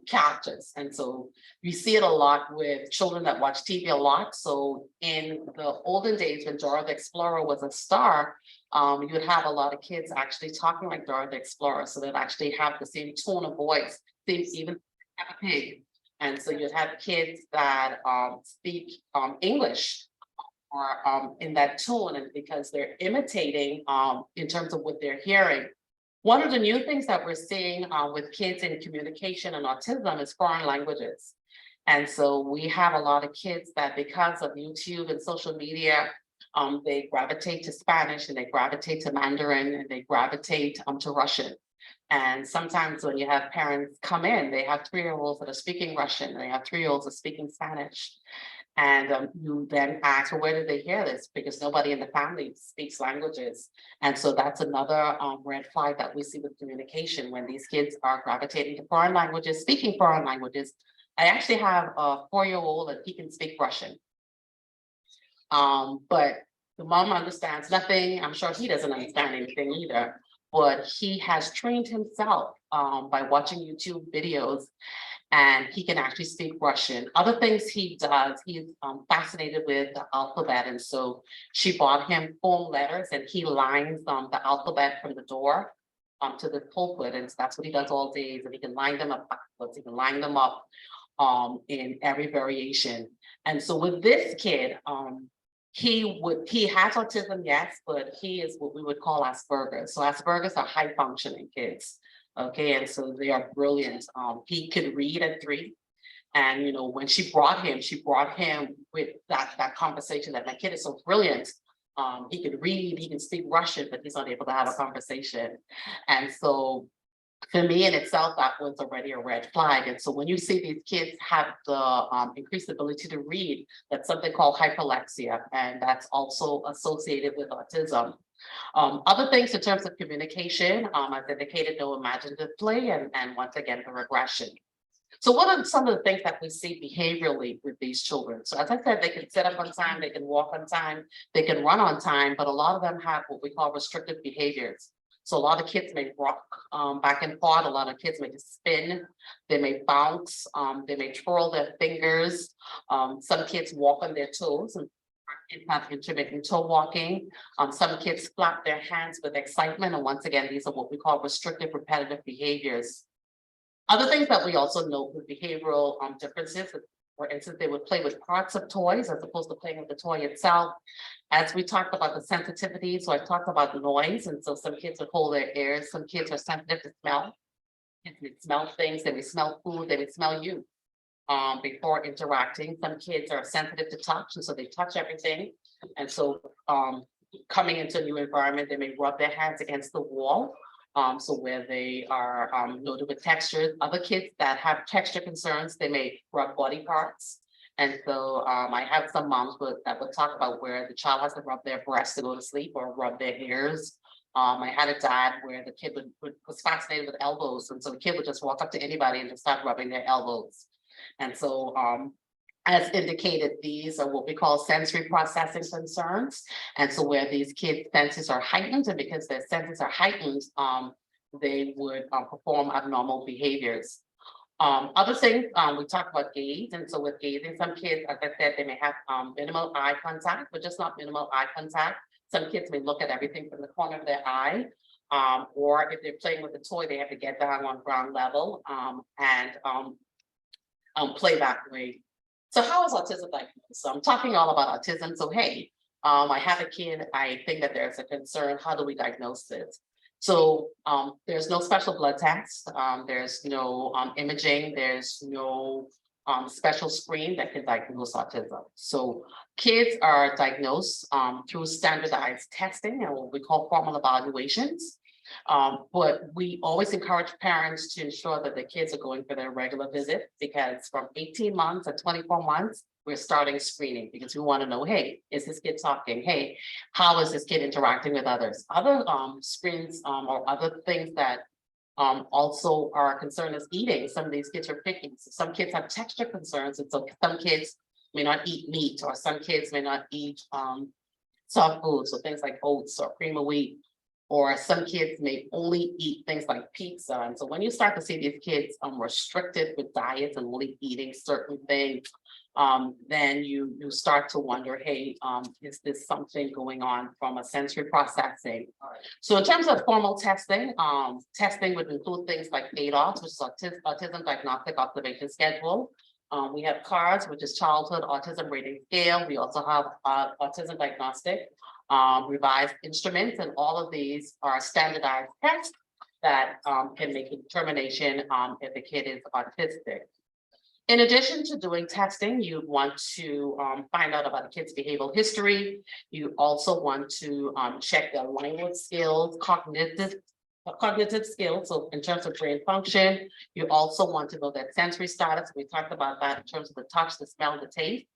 characters. And so you see it a lot with children that watch TV a lot. So in the olden days, when Dora the Explorer was a star, you would have a lot of kids actually talking like Dora the Explorer. So they'd actually have the same tone of voice, things even Peppa Pig. And so you'd have kids that speak English or in that tone, and because they're imitating in terms of what they're hearing. One of the new things that we're seeing with kids in communication and autism is foreign languages. And so we have a lot of kids that, because of YouTube and social media, they gravitate to Spanish, and they gravitate to Mandarin, and they gravitate to Russian. And sometimes when you have parents come in, they have 3-year-olds that are speaking Russian, they have 3-year-olds that are speaking Spanish. And you then ask, well, where did they hear this? Because nobody in the family speaks languages. And so that's another red flag that we see with communication when these kids are gravitating to foreign languages, speaking foreign languages. I actually have a 4-year-old and he can speak Russian. But the mom understands nothing. I'm sure he doesn't understand anything either, but he has trained himself by watching YouTube videos, and he can actually speak Russian. Other things he does, he's fascinated with the alphabet. And so she bought him foam letters and he lines the alphabet from the door to the pulpit. And that's what he does all day. And he can line them up backwards, he can line them up in every variation. And so with this kid, he has autism, yes, but he is what we would call Asperger's. So Asperger's are high functioning kids. Okay, and so they are brilliant. He could read at 3. And you know, when she brought him with that conversation that my kid is so brilliant. He could read, he can speak Russian, but he's not able to have a conversation. And so for me in itself, that was already a red flag. And so when you see these kids have the increased ability to read, that's something called hyperlexia, and that's also associated with autism. Other things in terms of communication, I've indicated no imaginative play and once again, the regression. So what are some of the things that we see behaviorally with these children? So as I said, they can sit up on time, they can walk on time, they can run on time, but a lot of them have what we call restrictive behaviors. So a lot of kids may rock back and forth, a lot of kids may spin, they may bounce, they may twirl their fingers. Some kids walk on their toes and have intermittent toe walking. Some kids flap their hands with excitement. And once again, these are what we call restrictive repetitive behaviors. Other things that we also note with behavioral differences, for instance, they would play with parts of toys as opposed to playing with the toy itself. As we talked about the sensitivity, so I talked about noise, and so some kids would hold their ears, some kids are sensitive to smell. Kids may smell things, they may smell food, they may smell you. Before interacting, some kids are sensitive to touch, and so they touch everything. And so coming into a new environment, they may rub their hands against the wall. So where they are noted with textures. Other kids that have texture concerns, they may rub body parts. And so I have some moms that would talk about where the child has to rub their breasts to go to sleep or rub their ears. I had a dad where the kid was fascinated with elbows. And so the kid would just walk up to anybody and just start rubbing their elbows. And so as indicated, these are what we call sensory processing concerns. And so where these kids' senses are heightened, and because their senses are heightened, they would perform abnormal behaviors. Other things, we talk about gaze. And so with gazing, some kids, as I said, they may have minimal eye contact, but just not minimal eye contact. Some kids may look at everything from the corner of their eye. Or if they're playing with a toy, they have to get down on ground level and play that way. So how is autism diagnosed? So I'm talking all about autism. So hey, I have a kid, I think that there's a concern, how do we diagnose this? So there's no special blood test, there's no imaging, there's no special screen that can diagnose autism. So kids are diagnosed through standardized testing and what we call formal evaluations. But we always encourage parents to ensure that the kids are going for their regular visit, because from 18 months to 24 months, we're starting screening because we want to know, hey, is this kid talking? Hey, how is this kid interacting with others? Other screens or other things that also are concerned is eating. Some of these kids are picky. So some kids have texture concerns, and so some kids may not eat meat, or some kids may not eat soft foods, so things like oats or cream of wheat. Or some kids may only eat things like pizza. And so when you start to see these kids restricted with diets and only eating certain things, then you start to wonder, hey, is this something going on from a sensory processing? So in terms of formal testing, testing would include things like ADOS, which is Autism Diagnostic Observation Schedule. We have CARS, which is Childhood Autism Rating Scale. We also have Autism Diagnostic revised instruments, and all of these are standardized tests that can make a determination if the kid is autistic. In addition to doing testing, you want to find out about the kid's behavioral history. You also want to check their language skills, cognitive cognitive skills, so in terms of brain function, you also want to know that sensory status. We talked about that in terms of the touch, the smell, the taste.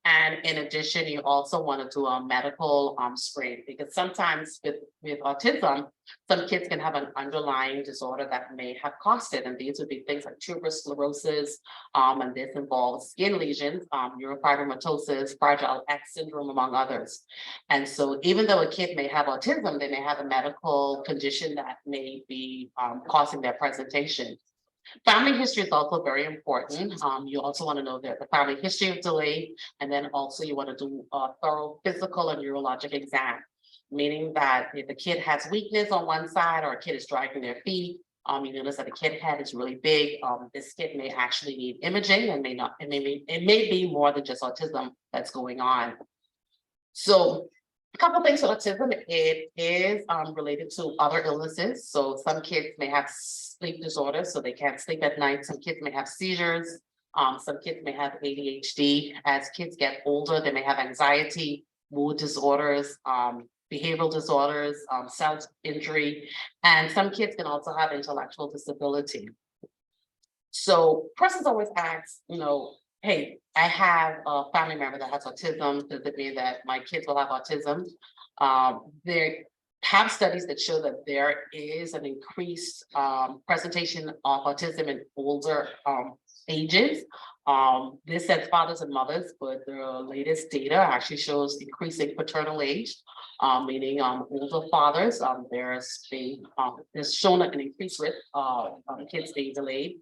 And in addition, you also want to do a medical screen, because sometimes with autism, some kids can have an underlying disorder that may have caused it. And these would be things like tuberous sclerosis, and this involves skin lesions, neurofibromatosis, Fragile X syndrome, among others. And so even though a kid may have autism, they may have a medical condition that may be causing their presentation. Family history is also very important. You also want to know the family history of delay, and then also you want to do a thorough physical and neurologic exam, meaning that if the kid has weakness on one side or a kid is dragging their feet, you notice that the kid head is really big. This kid may actually need imaging and it may be more than just autism that's going on. So a couple things with autism, it is related to other illnesses. So some kids may have sleep disorders, so they can't sleep at night. Some kids may have seizures. Some kids may have ADHD. As kids get older, they may have anxiety, mood disorders, behavioral disorders, self-injury, and some kids can also have intellectual disability. So persons always ask, hey, I have a family member that has autism. Does it mean that my kids will have autism? There have studies that show that there is an increased presentation of autism in older ages. This says fathers and mothers, but the latest data actually shows increasing paternal age, meaning older fathers. There's shown an increased risk of kids being delayed.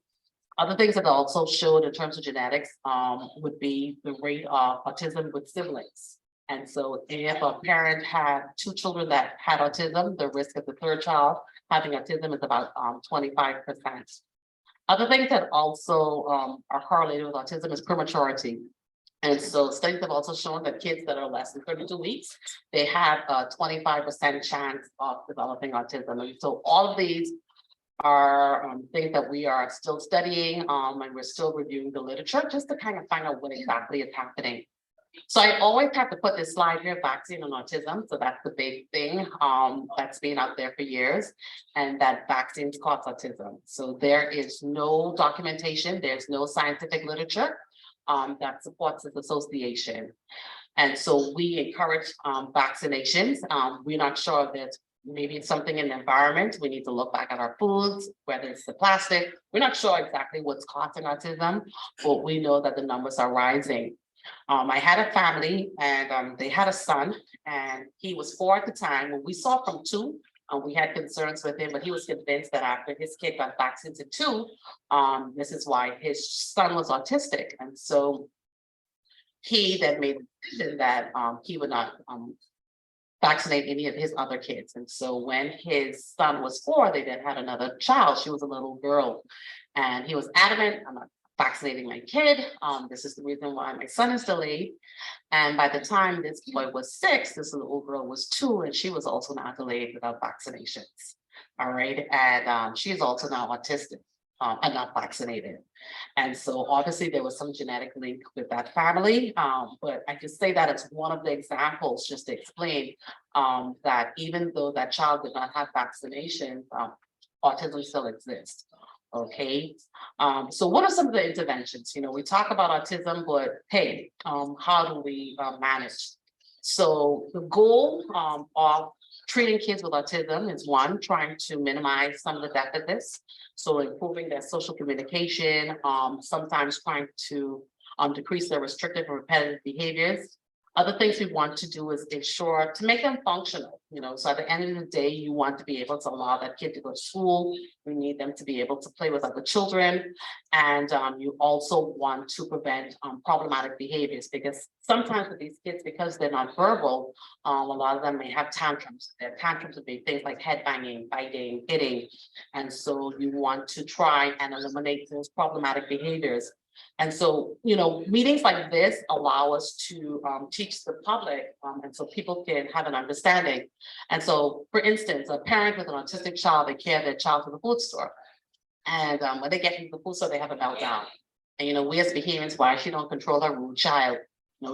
Other things that are also showed in terms of genetics would be the rate of autism with siblings. And so if a parent had 2 children that had autism, the risk of the 3rd child having autism is about 25%. Other things that also are correlated with autism is prematurity. And so studies have also shown that kids that are less than 32 weeks, they have a 25% chance of developing autism. And so all of these are things that we are still studying, and we're still reviewing the literature just to kind of find out what exactly is happening. So I always have to put this slide here, vaccine and autism. So that's the big thing that's been out there for years, and that vaccines cause autism. So there is no documentation, there's no scientific literature that supports this association. And so we encourage vaccinations. We're not sure that maybe it's something in the environment. We need to look back at our foods, whether it's the plastic. We're not sure exactly what's causing autism, but we know that the numbers are rising. I had a family and they had a son, and he was 4 at the time. When we saw from 2, we had concerns with him, but he was convinced that after his kid got vaccinated 2, this is why his son was autistic. And so he then made the decision that he would not vaccinate any of his other kids. And so when his son was 4, they then had another child. She was a little girl, and he was adamant, I'm not vaccinating my kid. This is the reason why my son is delayed. And by the time this boy was 6, this little girl was 2, and she was also now delayed without vaccinations. All right, and she is also now autistic and not vaccinated. And so obviously there was some genetic link with that family, but I just say that as one of the examples just to explain that even though that child did not have vaccination, autism still exists. Okay, so what are some of the interventions? We talk about autism, but hey, how do we manage? So the goal of treating kids with autism is 1, trying to minimize some of the deficits. So improving their social communication, sometimes trying to decrease their restrictive and repetitive behaviors. Other things we want to do is ensure to make them functional, so at the end of the day, you want to be able to allow that kid to go to school. You need them to be able to play with other children. And you also want to prevent problematic behaviors, because sometimes with these kids, because they're not verbal, a lot of them may have tantrums. Their tantrums would be things like head banging, biting, hitting. And so you want to try and eliminate those problematic behaviors. And so, meetings like this allow us to teach the public, and so people can have an understanding. And so, for instance, a parent with an autistic child, they carry their child to the food store. And when they get into the food store, they have a meltdown. And we as behaviors, why she don't control her rude child?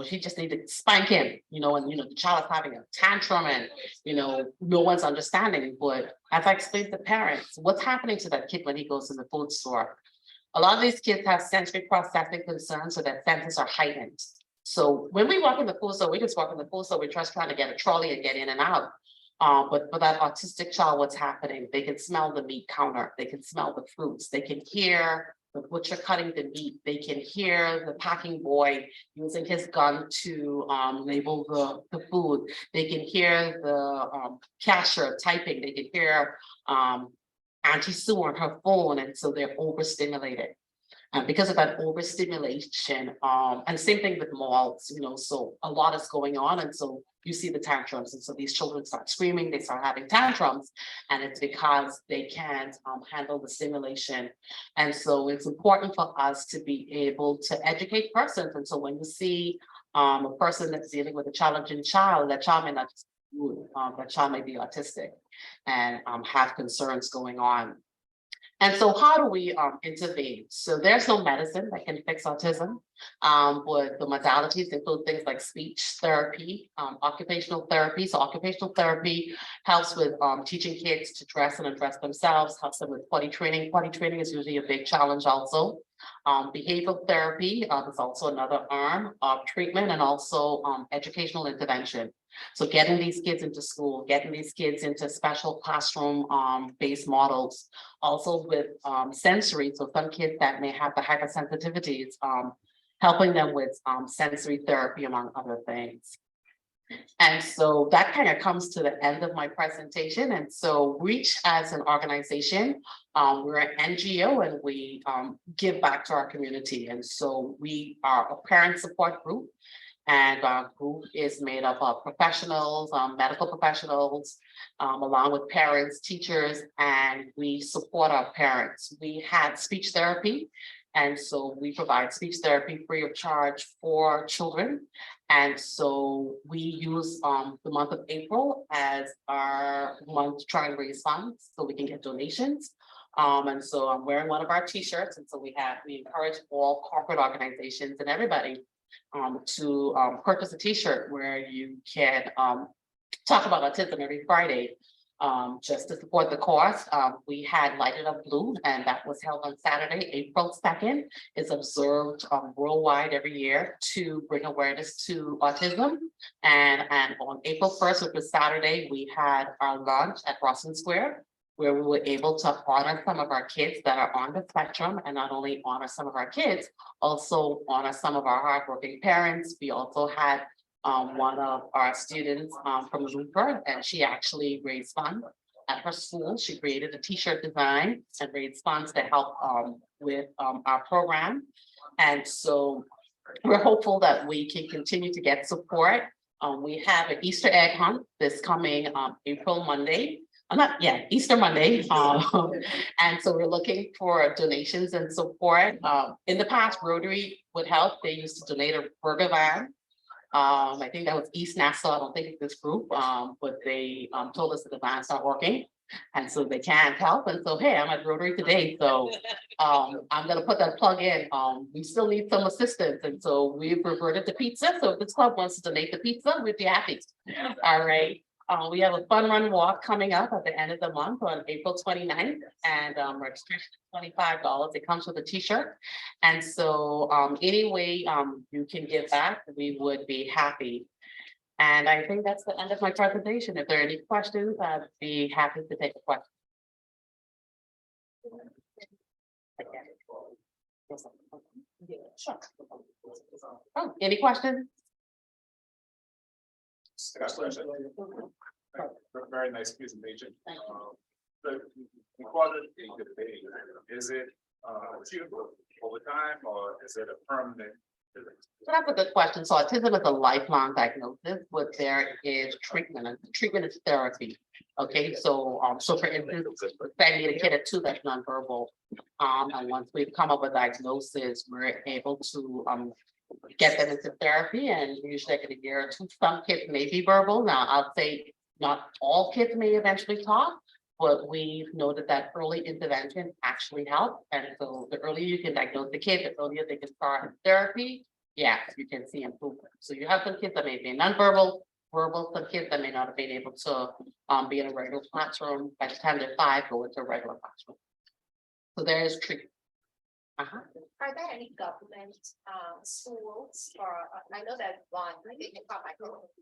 She just need to spank him, and the child is having a tantrum and, no one's understanding. But as I explained to parents, what's happening to that kid when he goes to the food store? A lot of these kids have sensory processing concerns, so their senses are heightened. So when we walk in the food store, we just walk in the food store, we're just trying to get a trolley and get in and out. But for that autistic child, what's happening? They can smell the meat counter, they can smell the fruits, they can hear the butcher cutting the meat, they can hear the packing boy using his gun to label the food, they can hear the cashier typing, they can hear Auntie Sue on her phone, and so they're overstimulated. And because of that overstimulation, and same thing with malls, so a lot is going on, and so you see the tantrums, and so these children start screaming, they start having tantrums, and it's because they can't handle the stimulation. And so it's important for us to be able to educate persons, and so when you see a person that's dealing with a challenging child, that child may not just that child may be autistic and have concerns going on. And so how do we intervene? So there's no medicine that can fix autism, but the modalities include things like speech therapy, occupational therapy. So occupational therapy helps with teaching kids to dress and undress themselves, helps them with potty training. Potty training is usually a big challenge also. Behavioral therapy is also another arm of treatment, and also educational intervention. So getting these kids into school, getting these kids into special classroom based models, also with sensory. So some kids that may have the hypersensitivities, helping them with sensory therapy, among other things. And so that kind of comes to the end of my presentation. And so Reach as an organization, we're an NGO, and we give back to our community. And so we are a parent support group. And our group is made up of professionals, medical professionals, along with parents, teachers, and we support our parents. We had speech therapy, and so we provide speech therapy free of charge for children. And so we use the month of April as our month to try and raise funds so we can get donations. And so I'm wearing one of our t-shirts, and so we encourage all corporate organizations and everybody to purchase a t-shirt where you can talk about autism every Friday, just to support the cause. We had Lighted Up Blue, and that was held on Saturday, April 2nd. It's observed worldwide every year to bring awareness to autism. And on April 1st, which was Saturday, we had our lunch at Boston Square, where we were able to honor some of our kids that are on the spectrum, and not only honor some of our kids, also honor some of our hardworking parents. We also had one of our students from Looper, and she actually raised funds at her school. She created a t-shirt design and raised funds to help with our program. And so we're hopeful that we can continue to get support. We have an Easter egg hunt this coming Easter Monday. And so we're looking for donations and support. In the past, Rotary would help. They used to donate a burger van. I think that was East Nassau. I don't think it's this group, but they told us that the van's not working. And so they can't help. And so, hey, I'm at Rotary today. So I'm going to put that plug in. We still need some assistance. And so we've reverted to pizza. So if this club wants to donate the pizza, we'd be happy. All right. We have a fun run walk coming up at the end of the month on April 29th, and registration is $25. It comes with a t-shirt. And so any way you can give back, we would be happy. And I think that's the end of my presentation. If there are any questions, I'd be happy to take a question. Sure. Oh, any questions? Very nice presentation. The quality debate, is it achievable over time, or is it a permanent? So that's a good question. So autism is a lifelong diagnosis, but there is treatment, and treatment is therapy. Okay, so so for instance, say you need a kid at 2 that's nonverbal, and once we've come up with a diagnosis, we're able to get them into therapy, and usually like in a year or 2, some kids may be verbal. Now I'll say not all kids may eventually talk, but we've noted that early intervention actually helps. And so the earlier you can diagnose the kid, the earlier they can start therapy, yeah, you can see improvement. So you have some kids that may be nonverbal, verbal, some kids that may not have been able to be in a regular classroom. By the time they're 5, go into a regular classroom. So there is treatment. Are there any government schools or I know that one, I think it's called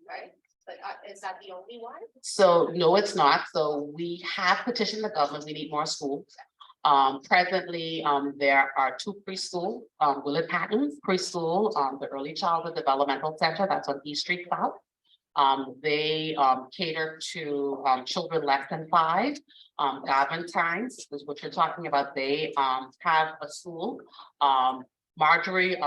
right? But is that the only one? So no, it's not. So we have petitioned the government. We need more schools. Presently, there are 2 preschool, Willard Patton's preschool, the Early Childhood Developmental Center, that's on East Street South. They cater to children less than 5. Times is what you're talking about. They have a school. Marjorie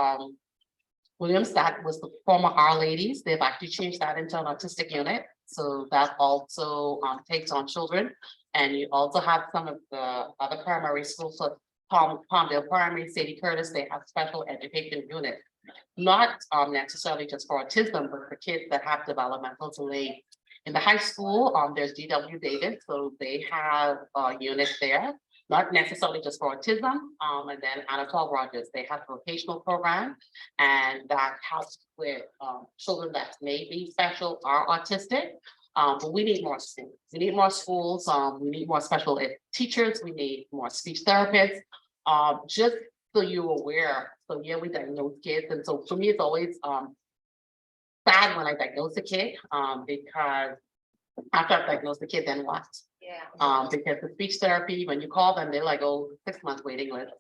Williams, that was the former Our Ladies. They've actually changed that into an autistic unit. So that also takes on children. And you also have some of the other primary schools, so Palmdale Primary, Sadie Curtis, they have special education units. Not necessarily just for autism, but for kids that have developmental delay. In the high school, there's D.W. Davis, so they have units there, not necessarily just for autism. And then Anatole Rogers, they have a vocational program, and that helps with children that may be special or autistic. But we need more schools. We need more schools. We need more special ed teachers. We need more speech therapists. Just so you're aware. So yeah, we diagnose kids, and so for me, it's always sad when I diagnose a kid, because after I've diagnosed the kid, then what? Yeah. Because the speech therapy, when you call them, they're like, oh, 6 months waiting list.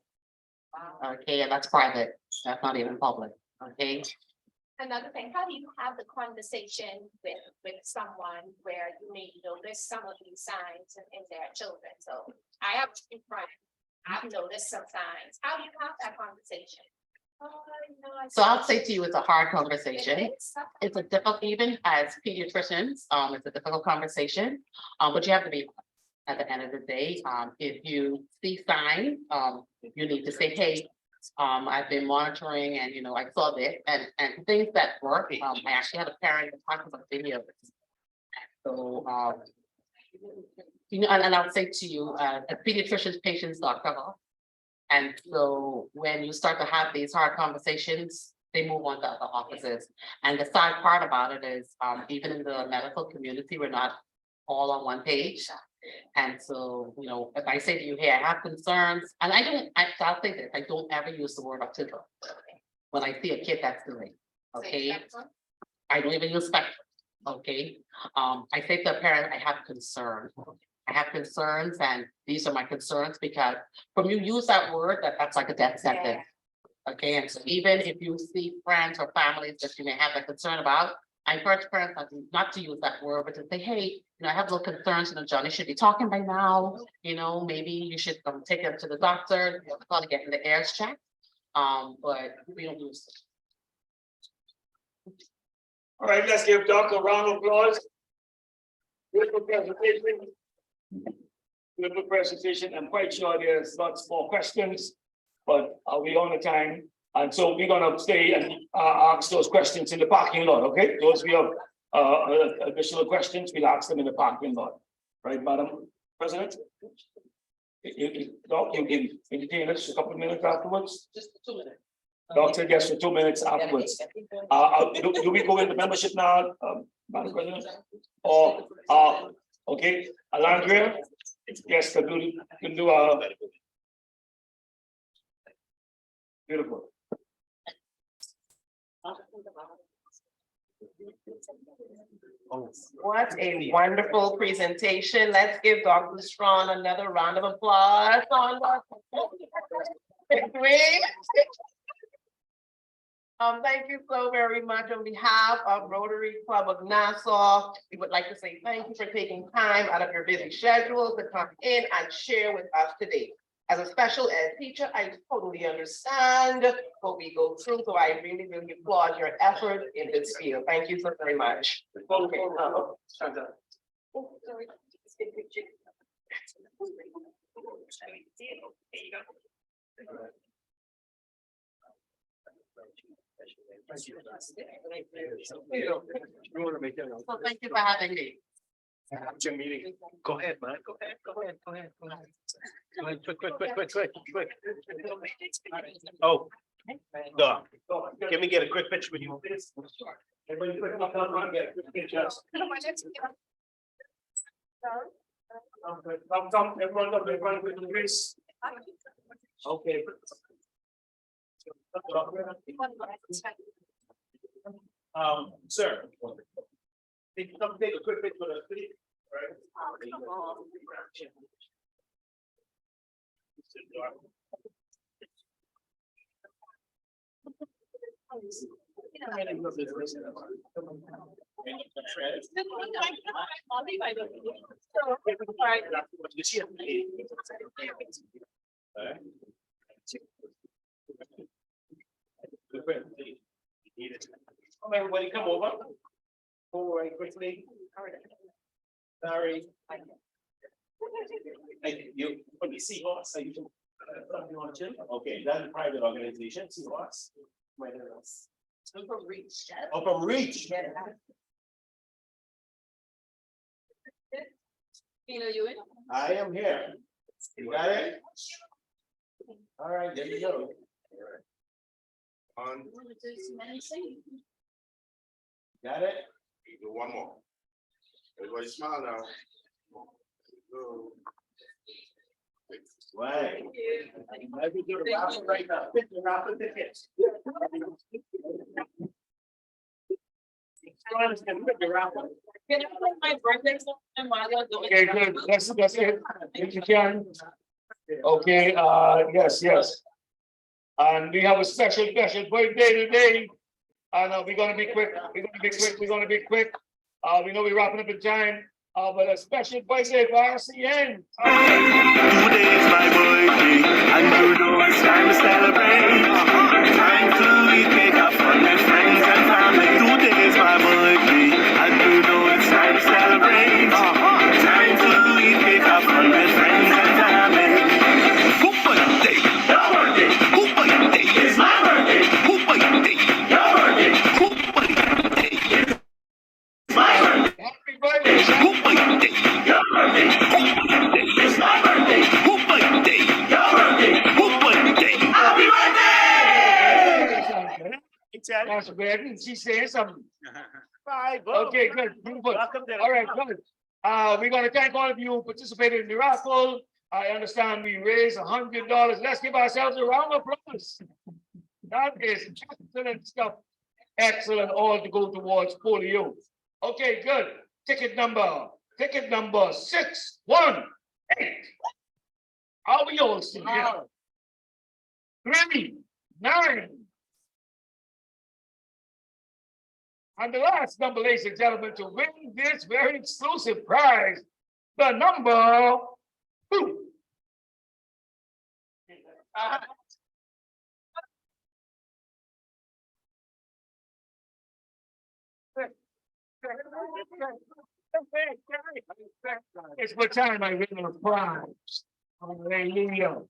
Okay, and that's private. That's not even public. Okay. Another thing, how do you have the conversation with someone where you may notice some of these signs in their children? So I have a friend, I've noticed some signs. How do you have that conversation? So I'll say to you, it's a hard conversation. It's a difficult, even as pediatricians, it's a difficult conversation. But you have to be, at the end of the day, if you see signs, you need to say, hey, I've been monitoring and, I saw this and things that work. I actually had a parent that talked about videos. So, and I'll say to you, a pediatrician's patients are covered. And so when you start to have these hard conversations, they move on to other offices. And the sad part about it is, even in the medical community, we're not all on one page. And so, if I say to you, hey, I have concerns, and I'll say this, I don't ever use the word autism when I see a kid that's doing, okay? I don't even use spectrum, okay? I say to a parent, I have concerns. I have concerns, and these are my concerns, because when you use that word, that's like a death sentence. Okay, and so even if you see friends or families that you may have a concern about, I encourage parents not to use that word, but to say, hey, I have little concerns, Johnny should be talking by now, maybe you should take them to the doctor, probably getting the airs checked. But we don't use it. All right, let's give Doc a round of applause. Beautiful presentation. Beautiful presentation. I'm quite sure there's lots more questions, but we on the time. And so we're gonna stay and ask those questions in the parking lot, okay? Those we have additional questions, we'll ask them in the parking lot. Right, Madam President? Doc, you can entertain us a couple of minutes afterwards? Just 2 minutes. Doctor, yes, for 2 minutes afterwards. Do we go into membership now, Madam President? Or, okay, Alandria? Yes, can do beautiful. What a wonderful presentation. Let's give Dr. Strawn another round of applause. Thank you so very much. On behalf of Rotary Club of Nassau, we would like to say thank you for taking time out of your busy schedule to come in and share with us today. As a special ed teacher, I totally understand what we go through, so I really, really applaud your effort in this field. Thank you so very much. Okay. So thank you for having me. Your meeting. Go ahead, man. Go ahead. Quick. Oh, Go. Can we get a quick picture with you, please? Everybody, quick, come on, get a quick picture. Come, everyone, please. Okay. Sir. Come take a quick picture with us, please. Come everybody, come over. Over right quickly. Sorry. Hey, you, from the Seahawks, are you? You want to chill? Okay, that's a private organization, Seahawks. From Reach. Oh, from Reach. You in? I am here. You got it? All right, there you go. On. Got it? Do one more. Everybody smile now. Right. Let me do the raffle right now. Pick the raffle tickets. Can I put my birthday song while you're doing? Okay, good. That's it. If you can. Okay, yes. And we have a special birthday today. And we're gonna be quick. We know we're wrapping up in time. But a special birthday for RCN. Today is my birthday, and you know it's time to celebrate. Time to eat cake, have fun with friends and family. Today is my birthday, and you know it's time to celebrate. Time to eat cake, have fun with friends and family. Who birthday? Your birthday. Who birthday? It's my birthday. Who birthday? Your birthday. Who birthday? My birthday. Happy birthday. Who birthday? Your birthday. It's my birthday. Who birthday? Your birthday. Who birthday? Happy birthday! That's bad. She's saying something. Bye. Okay, good. Beautiful. All right, good. We're gonna thank all of you who participated in the raffle. I understand we raised $100. Let's give ourselves a round of applause. That is excellent stuff. Excellent, all to go towards polio. Okay, good. Ticket number 618. How we all see here? 3, 9. And the last number, ladies and gentlemen, to win this very exclusive prize, the number 2. It's my time I win a prize. Hallelujah.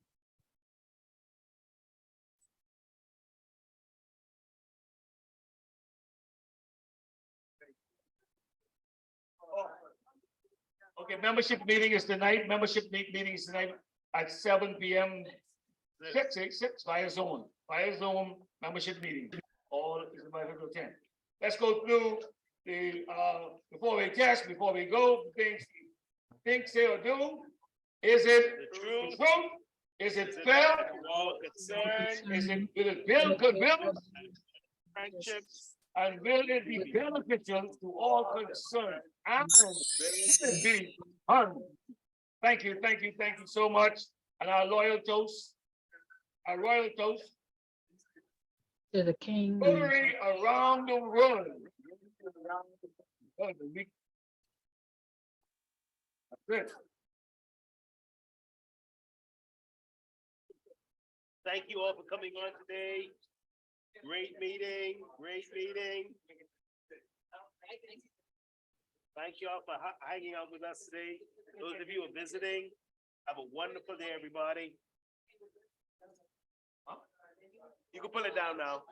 Okay, membership meeting is tonight. Meeting is tonight at 7 p.m. 6 via Zoom. Membership meeting. All is invited to attend. Let's go through the before we go, think, say, or do. Is it the truth? Is it fair? All concerned. Will it build good will? Friendships. And will it be beneficial to all concerned? And will it be fun? Thank you so much. And our royal toast. To the king. Rotary around the world. That's it. Thank you all for coming on today. Great meeting. Thank you all for hanging out with us today. Those of you who are visiting, have a wonderful day, everybody. You can pull it down now.